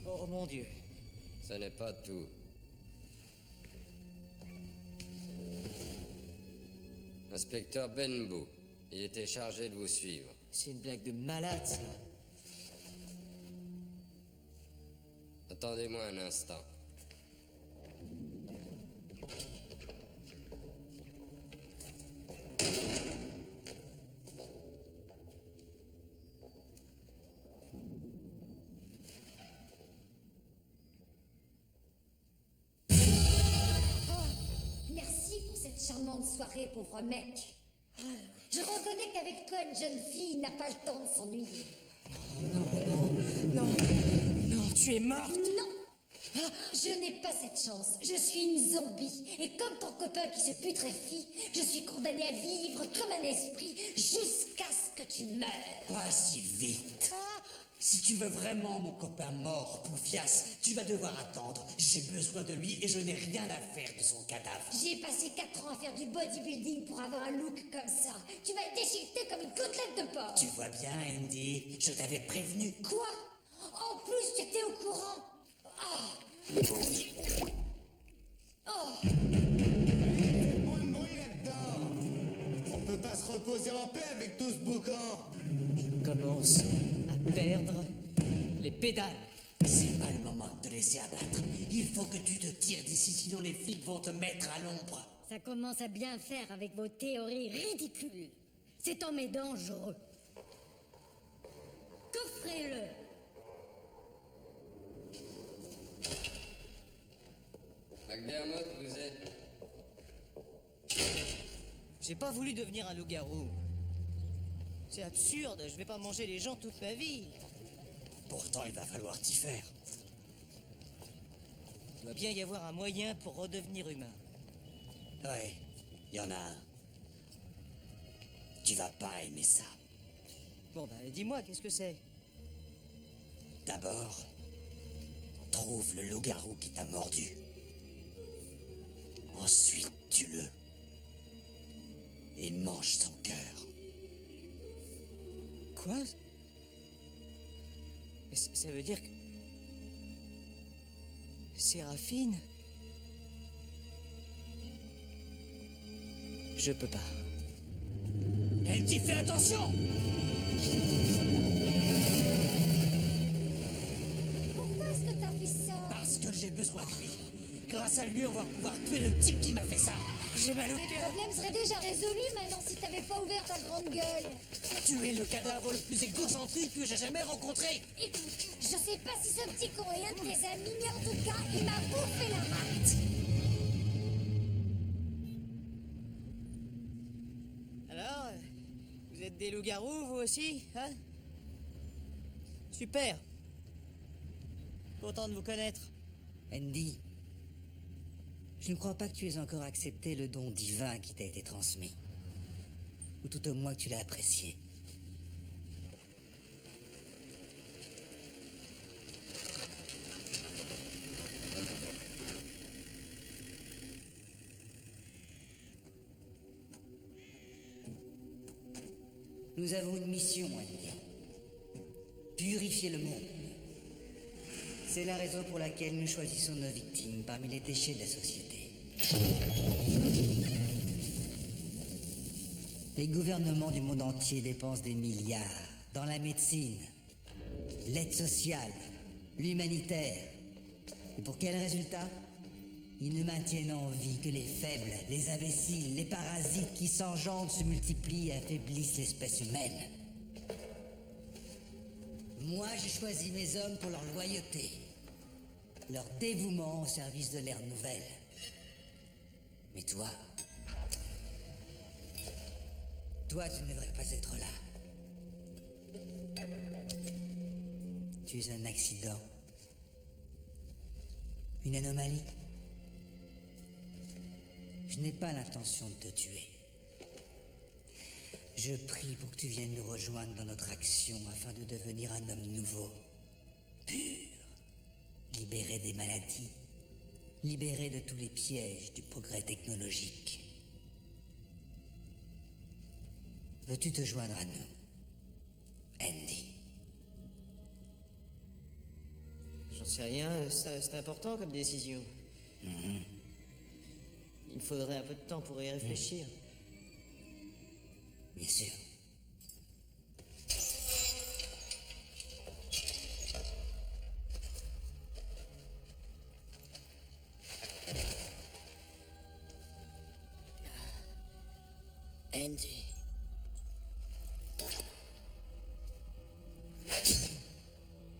Oh mon Dieu. Ce n'est pas tout. Inspecteur Benbow, il était chargé de vous suivre. C'est une blague de malade, ça. Attendez-moi un instant. Merci pour cette charmante soirée, pauvre mec. Je reconnais qu'avec toi, une jeune fille n'a pas le temps de s'ennuyer. Non, tu es morte. Non, je n'ai pas cette chance. Je suis une zombie. Et comme ton copain qui se putréfie, je suis condamnée à vivre comme un esprit jusqu'à ce que tu meurs. Pas si vite. Si tu veux vraiment mon copain mort, Poufias, tu vas devoir attendre. J'ai besoin de lui et je n'ai rien à faire de son cadavre. J'ai passé 4 ans à faire du bodybuilding pour avoir un look comme ça. Tu vas être déchiqueté comme une côtelette de porc. Tu vois bien, Andy, je t'avais prévenu. Quoi? En plus, tu étais au courant. On peut pas se reposer en paix avec tout ce boucan. Je commence à perdre les pédales. C'est pas le moment de te laisser abattre. Il faut que tu te tires d'ici, sinon les flics vont te mettre à l'ombre. Ça commence à bien faire avec vos théories ridicules. C'est en mais dangereux. Coffrez-le. McDermott, vous êtes... J'ai pas voulu devenir un loup-garou. C'est absurde, je vais pas manger les gens toute ma vie. Pourtant, il va falloir t'y faire. Il doit bien y avoir un moyen pour redevenir humain. Ouais, il y en a un. Tu vas pas aimer ça. Bon bah dis-moi, qu'est-ce que c'est? D'abord, trouve le loup-garou qui t'a mordu. Ensuite, tue-le. Et mange son cœur. Quoi? Mais ça veut dire que... Séraphine? Je peux pas. Elle dit fais attention! Pourquoi est-ce que t'as fait ça? Parce que j'ai besoin de lui. Grâce à lui, on va pouvoir tuer le type qui m'a fait ça. J'ai mal au Le cœur. problème serait déjà résolu maintenant si t'avais pas ouvert ta grande gueule. Tu es le cadavre le plus égocentrique que j'ai jamais rencontré. Écoute, je sais pas si ce petit con est un de tes amis, mais en tout cas, il m'a bouffé la rate. Alors, vous êtes des loups-garous, vous aussi, hein? Super. Content de vous connaître. Andy, je ne crois pas que tu aies encore accepté le don divin qui t'a été transmis. Ou tout au moins que tu l'as apprécié. Nous avons une mission, Andy. Purifier le monde. C'est la raison pour laquelle nous choisissons nos victimes parmi les déchets de la société. Les gouvernements du monde entier dépensent des milliards dans la médecine, l'aide sociale, l'humanitaire. Et pour quel résultat? Ils ne maintiennent en vie que les faibles, les imbéciles, les parasites qui s'engendrent, se multiplient et affaiblissent l'espèce humaine. Moi, j'ai choisi mes hommes pour leur loyauté, leur dévouement au service de l'ère nouvelle. Mais toi, tu ne devrais pas être là. Tu es un accident. Une anomalie. Je n'ai pas l'intention de te tuer. Je prie pour que tu viennes nous rejoindre dans notre action afin de devenir un homme nouveau, pur, libéré des maladies, libéré de tous les pièges du progrès technologique. Veux-tu te joindre à nous, Andy? J'en sais rien, c'est important comme décision. Il me faudrait un peu de temps pour y réfléchir. Bien sûr. Andy.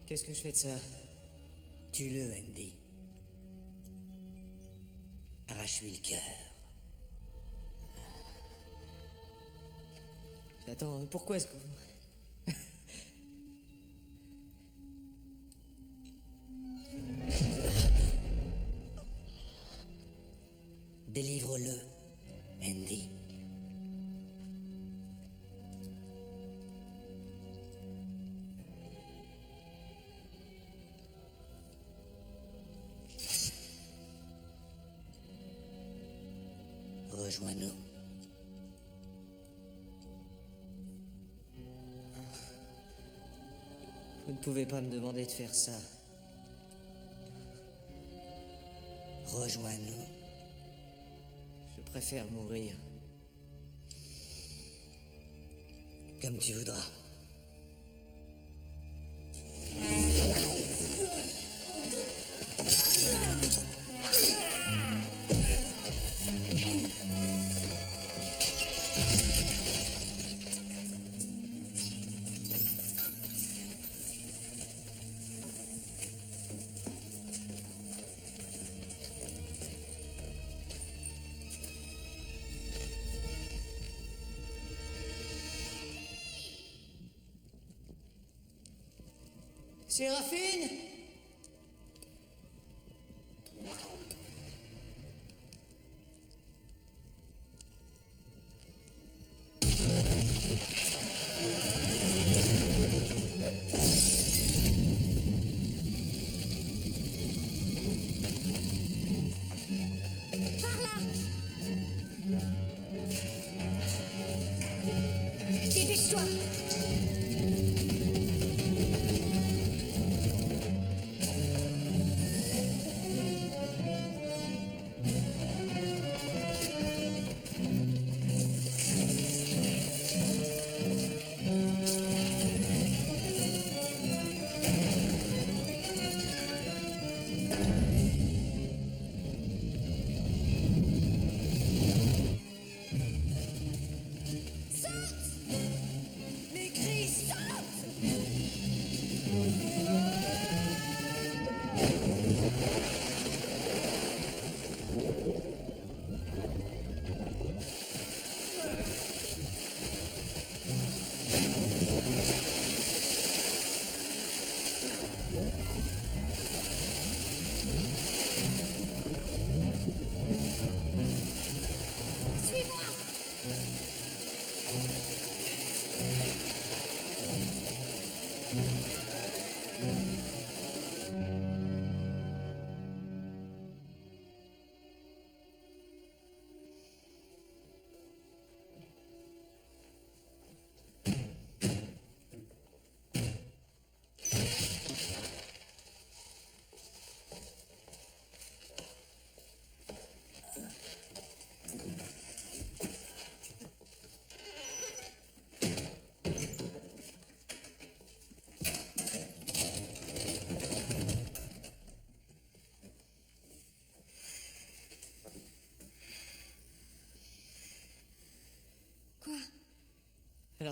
Qu'est-ce que je fais de ça? Tue-le, Andy. Arrache-lui le cœur. Attends, pourquoi est-ce que... Délivre-le, Andy. Rejoins-nous. Vous ne pouvez pas me demander de faire ça. Rejoins-nous. Je préfère mourir. Comme tu voudras. Séraphine? Par là! Dépêche-toi! Mais Chris, stop!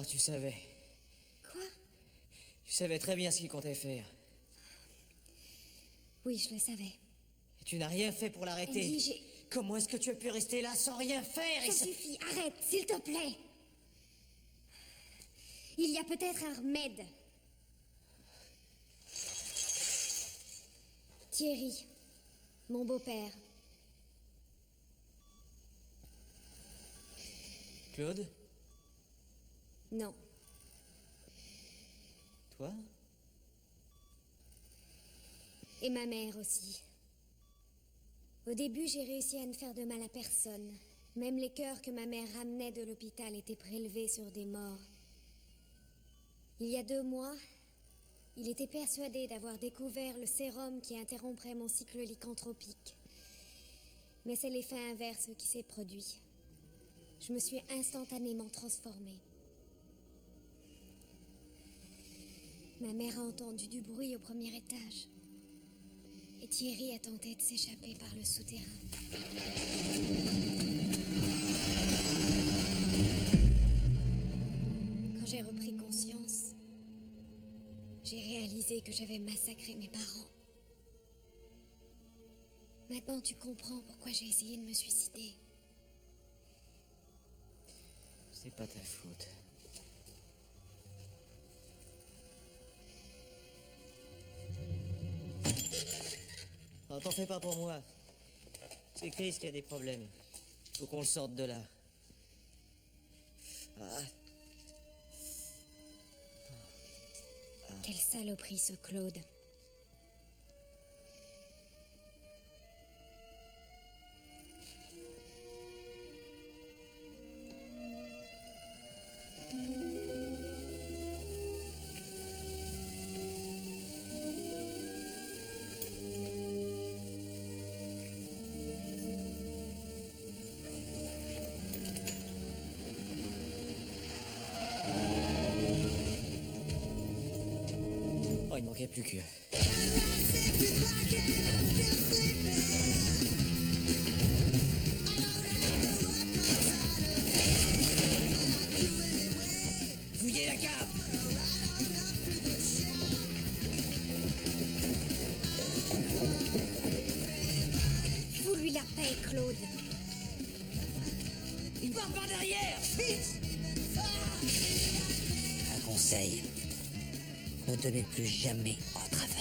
Alors tu savais. Quoi? Tu savais très bien ce qu'il comptait faire. Oui, je le savais. Et tu n'as rien fait pour l'arrêter. Andy, j'ai... Comment est-ce que tu as pu rester là sans rien faire? Ça suffit, arrête, s'il te plaît. Il y a peut-être un remède. Thierry, mon beau-père. Claude? Non. Toi? Et ma mère aussi. Au début, j'ai réussi à ne faire de mal à personne. Même les cœurs que ma mère ramenait de l'hôpital étaient prélevés sur des morts. Il y a 2 mois, il était persuadé d'avoir découvert le sérum qui interromprait mon cycle lycanthropique. Mais c'est l'effet inverse qui s'est produit. Je me suis instantanément transformée. Ma mère a entendu du bruit au premier étage. Et Thierry a tenté de s'échapper par le souterrain. Quand j'ai repris conscience, j'ai réalisé que j'avais massacré mes parents. Maintenant, tu comprends pourquoi j'ai essayé de me suicider. C'est pas ta faute. Non, t'en fais pas pour moi. C'est Chris qui a des problèmes. Faut qu'on le sorte de là. Ah. Quelle saloperie ce Claude. Oh, il manquait plus que... Fouillez la cave! Fous-lui la paix, Claude. Il part par derrière! Vite! Un conseil. Ne te mets plus jamais en travers.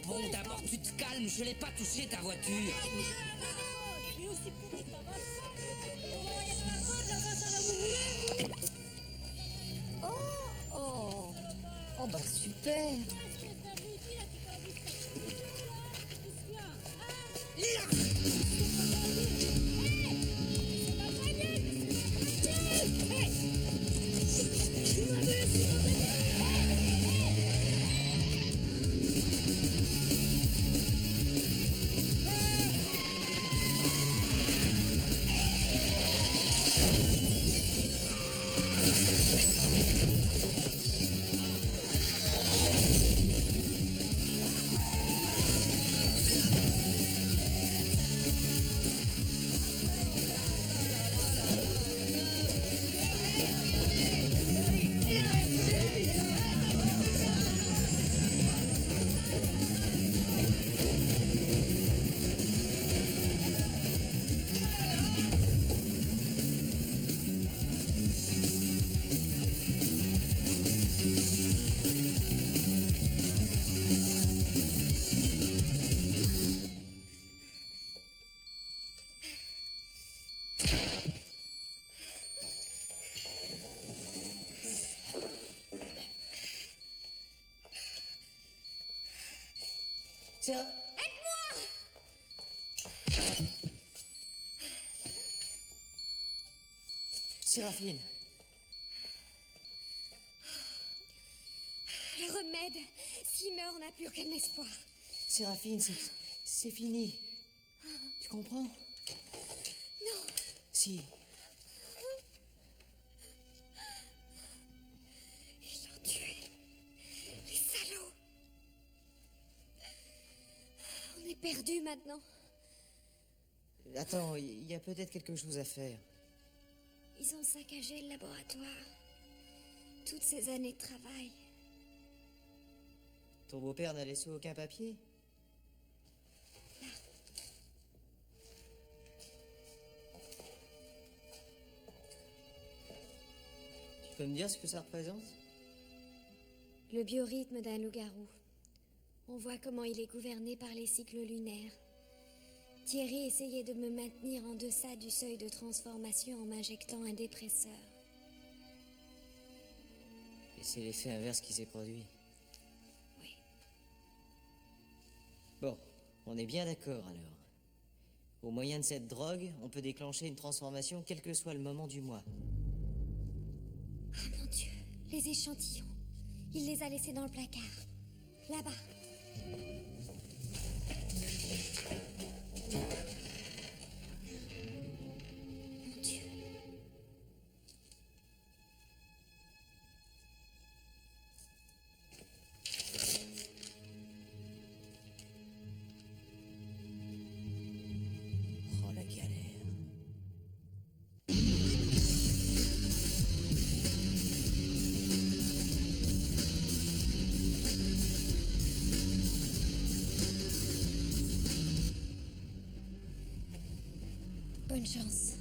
Bon, d'abord tu te calmes, je l'ai pas touché ta voiture. Oh bah super. Séraphine. Le remède. S'il meurt, on n'a plus aucun espoir. Séraphine, c'est fini. Tu comprends? Non. Si. Ils l'ont tué. Les salauds. On est perdus maintenant. Attends, il y a peut-être quelque chose à faire. Ils ont saccagé le laboratoire. Toutes ces années de travail. Ton beau-père n'a laissé aucun papier? Tu peux me dire ce que ça représente? Le biorhythme d'un loup-garou. On voit comment il est gouverné par les cycles lunaires. Thierry essayait de me maintenir en deçà du seuil de transformation en m'injectant un dépresseur. Et c'est l'effet inverse qui s'est produit. Oui. Bon, on est bien d'accord alors. Au moyen de cette drogue, on peut déclencher une transformation quel que soit le moment du mois. Oh mon Dieu, les échantillons. Il les a laissés dans le placard. Là-bas. Mon Dieu. Oh, la galère. Bonne chance.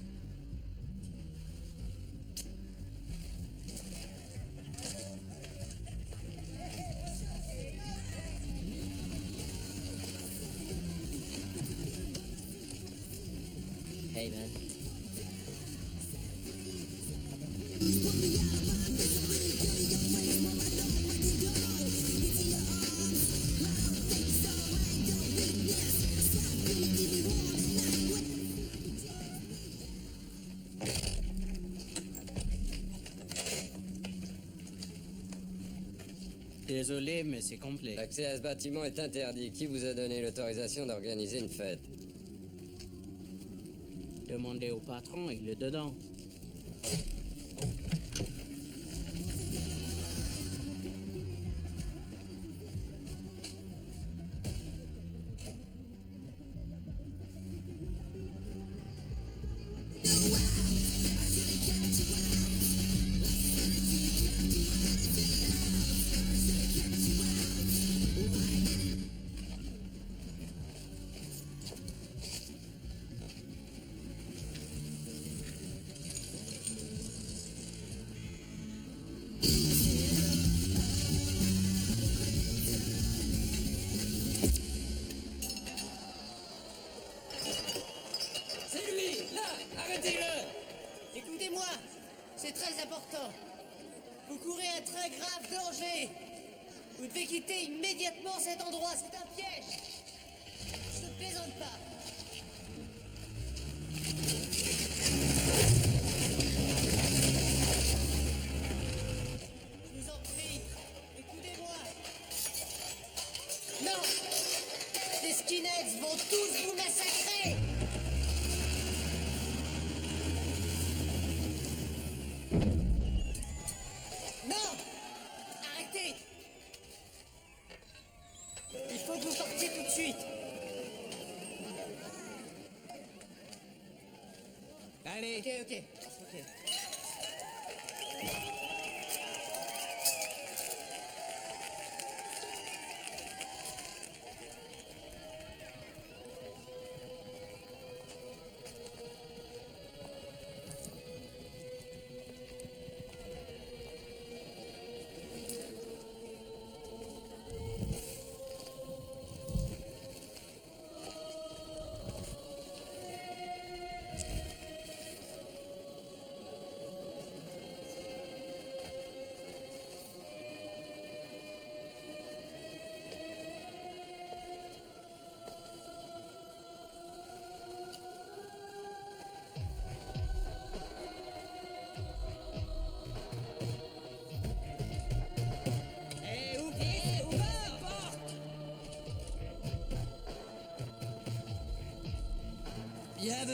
Hey, man. Désolé, mais c'est complet. L'accès à ce bâtiment est interdit. Qui vous a donné l'autorisation d'organiser une fête? Demandez au patron, il est dedans. C'est lui, là, arrêtez-le. Écoutez-moi, c'est très important. Vous courez un très grave danger. Vous devez quitter immédiatement cet endroit, c'est un piège. Je ne plaisante pas. Je vous en prie, écoutez-moi. Non, les skinheads vont tous vous massacrer. Non! Arrêtez! Il faut que vous partiez tout de suite! Allez. Ok.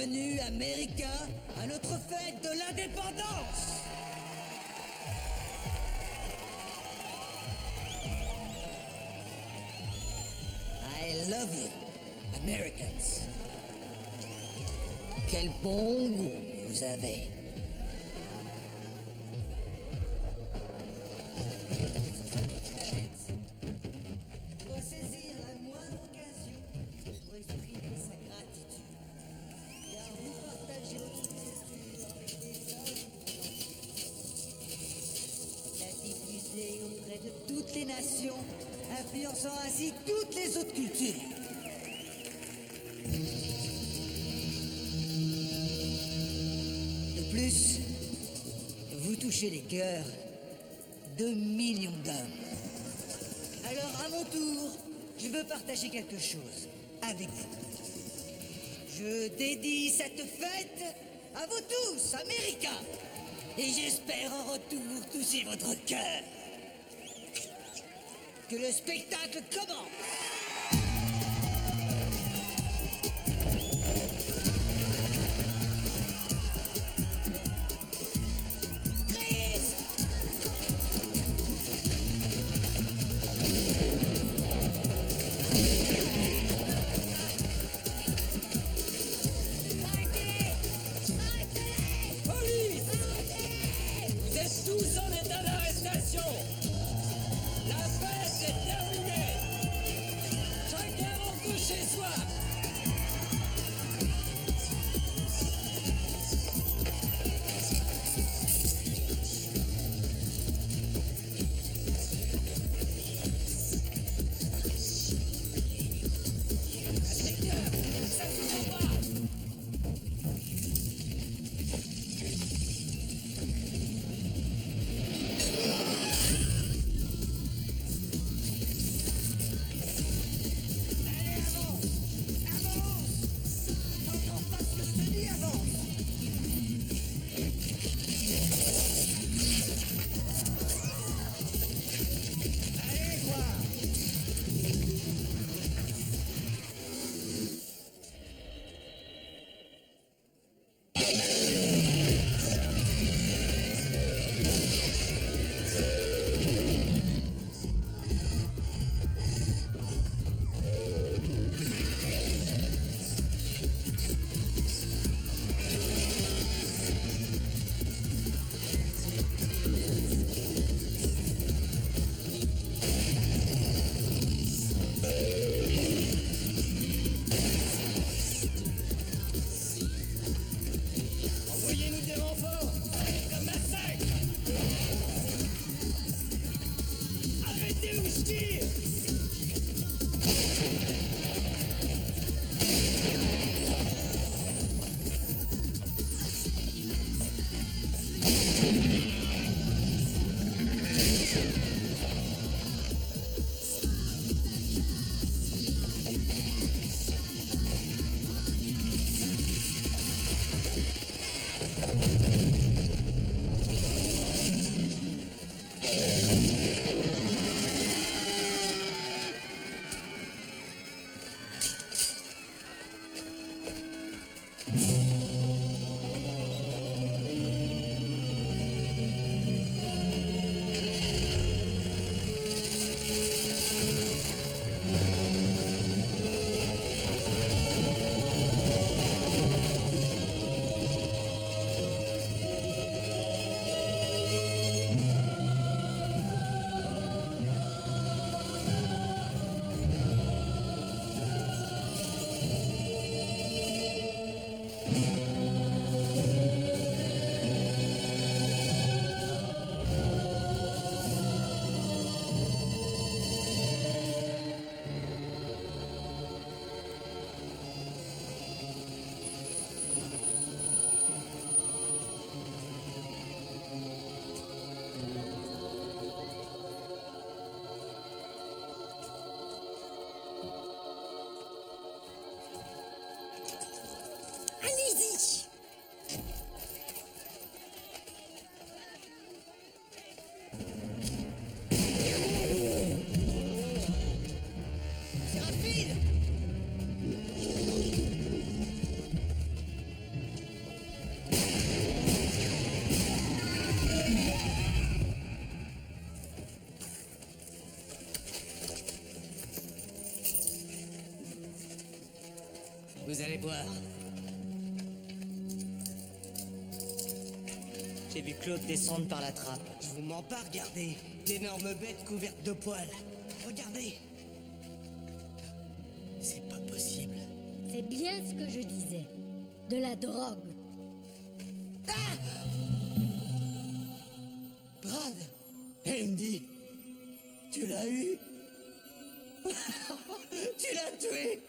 Bienvenue, Américains, à notre fête de l'indépendance. I love you, Americans. Quel bon goût vous avez. Doit saisir la moindre occasion pour exprimer sa gratitude. Car vous partagez votre culture avec des hommes. La diffuser auprès de toutes les nations, influençant ainsi toutes les autres cultures. De plus, vous touchez les cœurs de millions d'hommes. Alors, à mon tour, je veux partager quelque chose avec vous. Je dédie cette fête à vous tous, Américains. Et j'espère en retour toucher votre cœur. Que le spectacle commence. Vous êtes tous en état d'arrestation. La fête est terminée. Chacun rentre chez soi. Vous allez voir. J'ai vu Claude descendre par la trappe. Je vous mens pas, regardez. D'énormes bêtes couvertes de poils. Regardez. C'est pas possible. C'est bien ce que je disais. De la drogue. Brad, Andy, tu l'as eu. Tu l'as tué.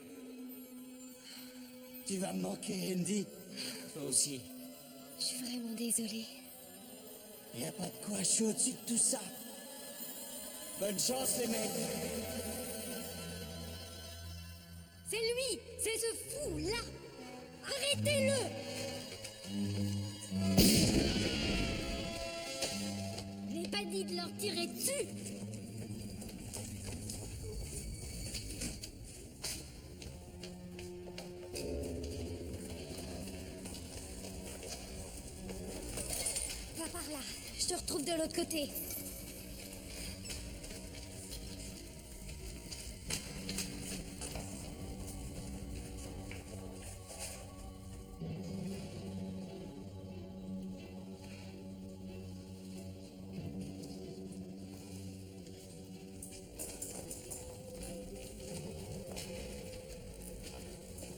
Tu vas me manquer, Andy. Toi aussi. Je suis vraiment désolée. Y a pas de quoi, je suis au-dessus de tout ça. Bonne chance, les mecs. C'est lui. C'est ce fou là. Arrêtez-le. Je n'ai pas dit de leur tirer dessus. Va par là. Je te retrouve de l'autre côté.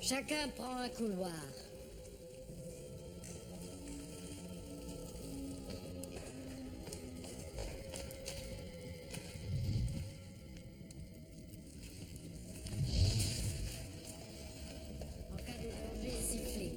Chacun prend un couloir. En cas de danger, sifflez.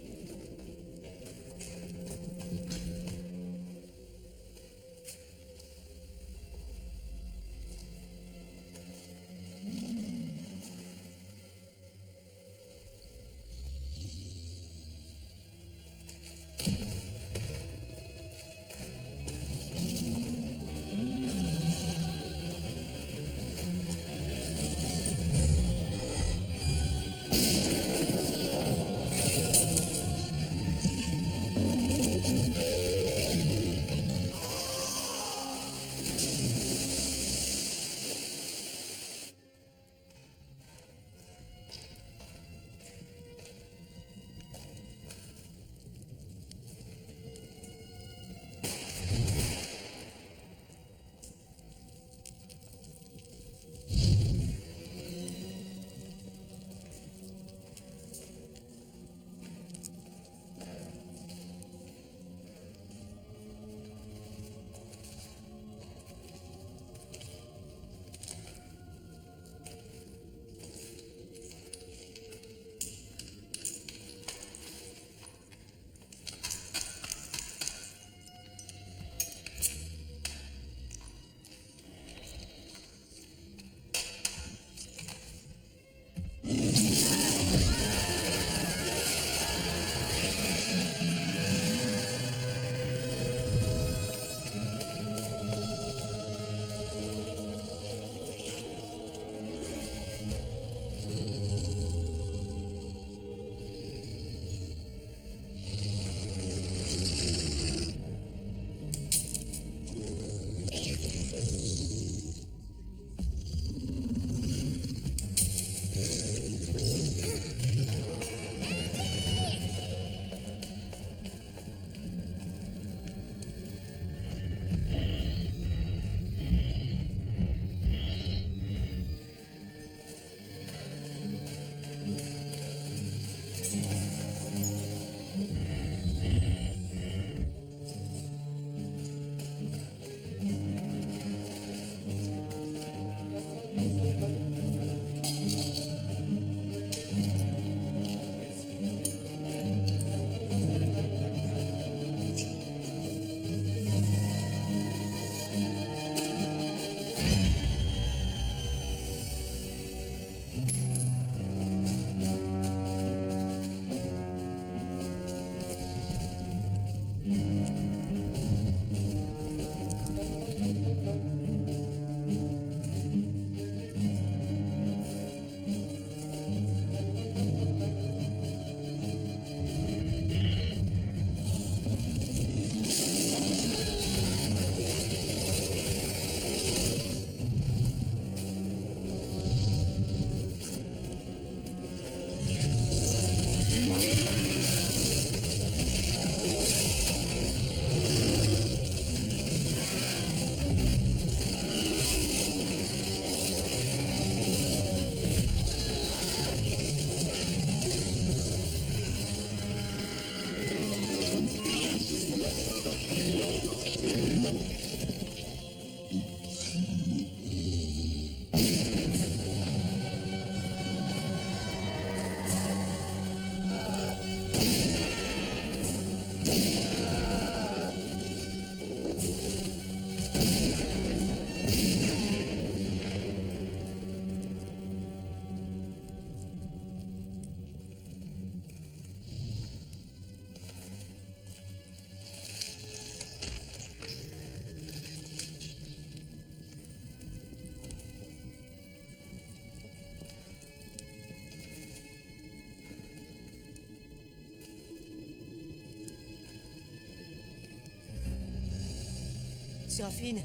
Séraphine.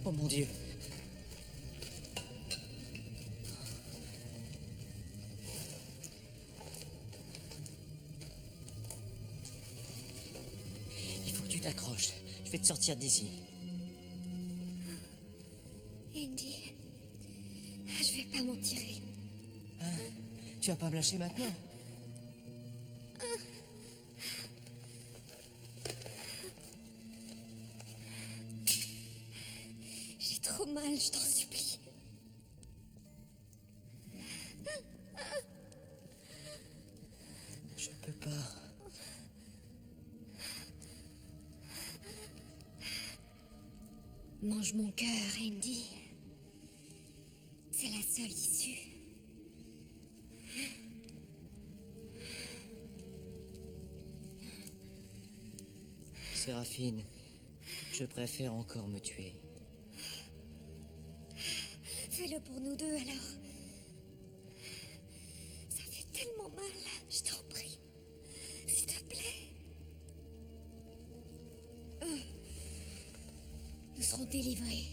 Oh mon Dieu. Il faut que tu t'accroches. Je vais te sortir d'ici. Andy, je vais pas m'en tirer. Hein? Tu vas pas me lâcher maintenant? J'ai trop mal, je t'en supplie. Je peux pas. Mange mon cœur, Andy. C'est la seule issue. Séraphine, je préfère encore me tuer. Fais-le pour nous deux, alors. Ça fait tellement mal, je t'en prie. S'il te plaît. Nous serons délivrés.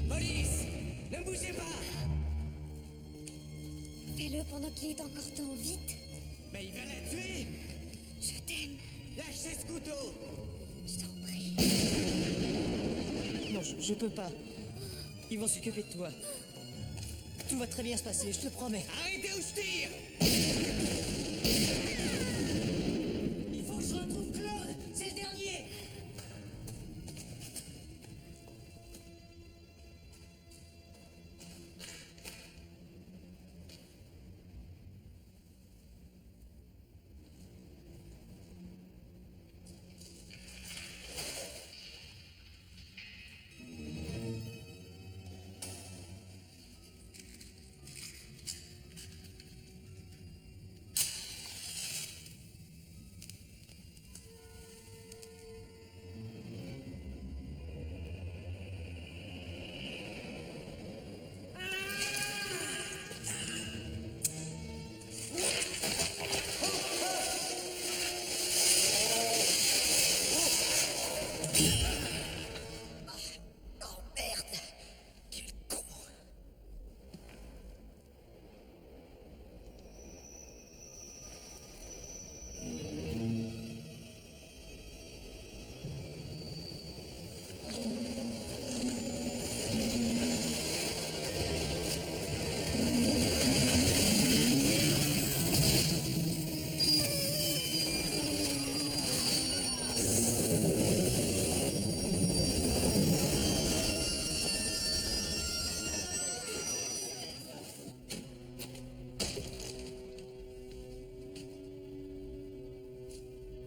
Police! Ne bougez pas! Fais-le pendant qu'il est encore temps, vite. Mais il va la tuer! Je t'aime, Lâchez ce couteau! je t'en prie. Non, je peux pas. Ils vont s'occuper de toi. Tout va très bien se passer, je te promets. Arrêtez ou je tire! Il faut que je retrouve Claude! C'est le dernier!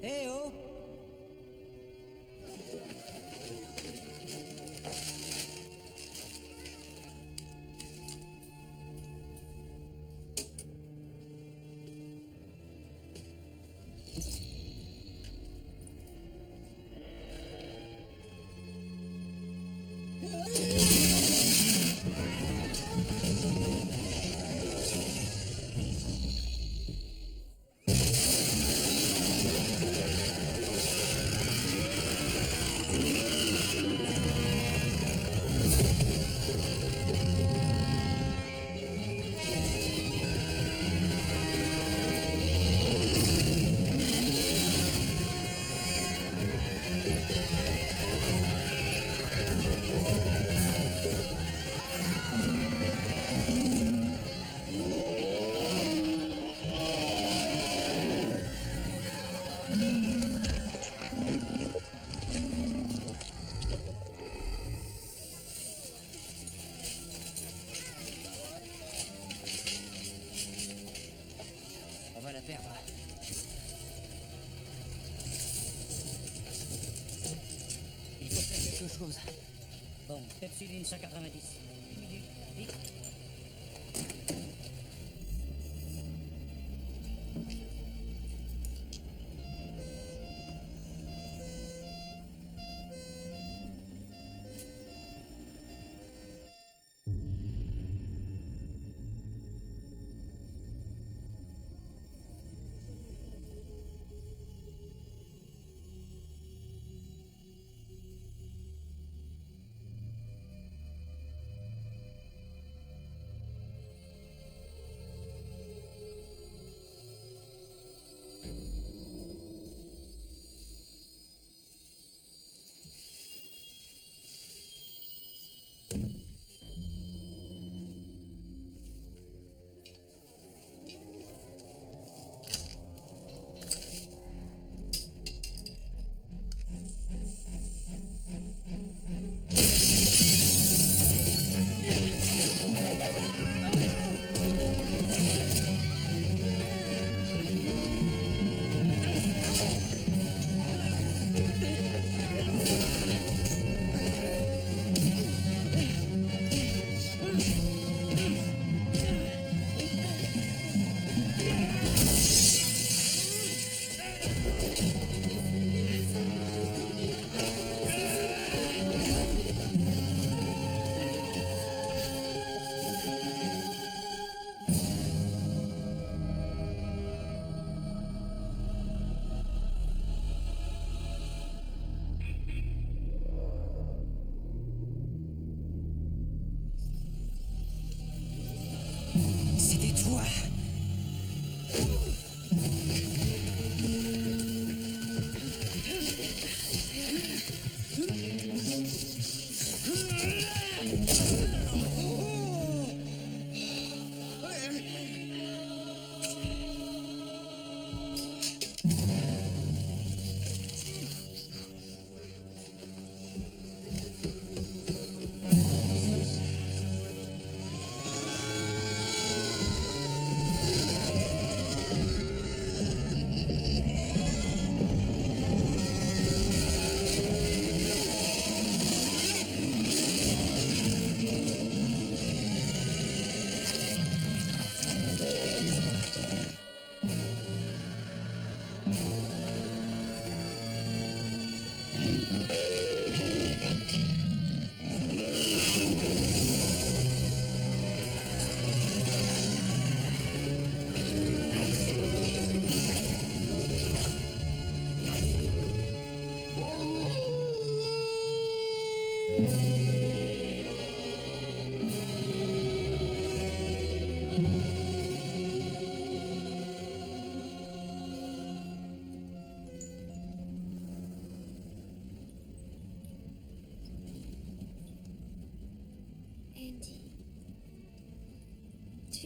Eh oh! On va la perdre. Il faut faire quelque chose. Bon, Pepsiline 190. Une minute, vite.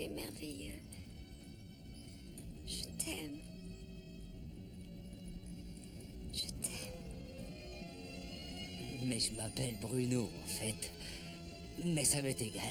es merveilleux. Je t'aime. Je t'aime. Mais je m'appelle Bruno, en fait. Mais ça m'est égal.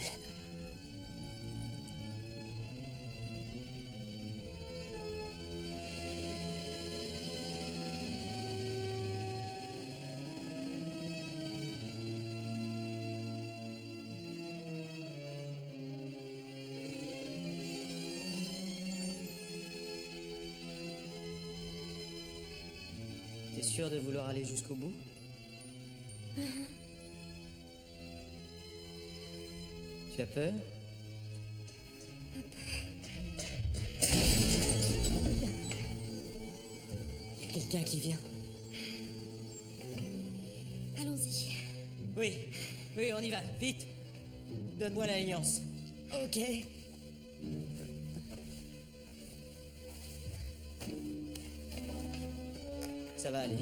T'es sûr de vouloir aller jusqu'au bout? Tu as peur? Il y a quelqu'un qui vient. Allons-y. Oui, oui, on y va, vite. Donne-moi l'alliance. Ok. Ça va aller.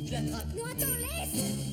Je l'attrape. Non, attends, laisse!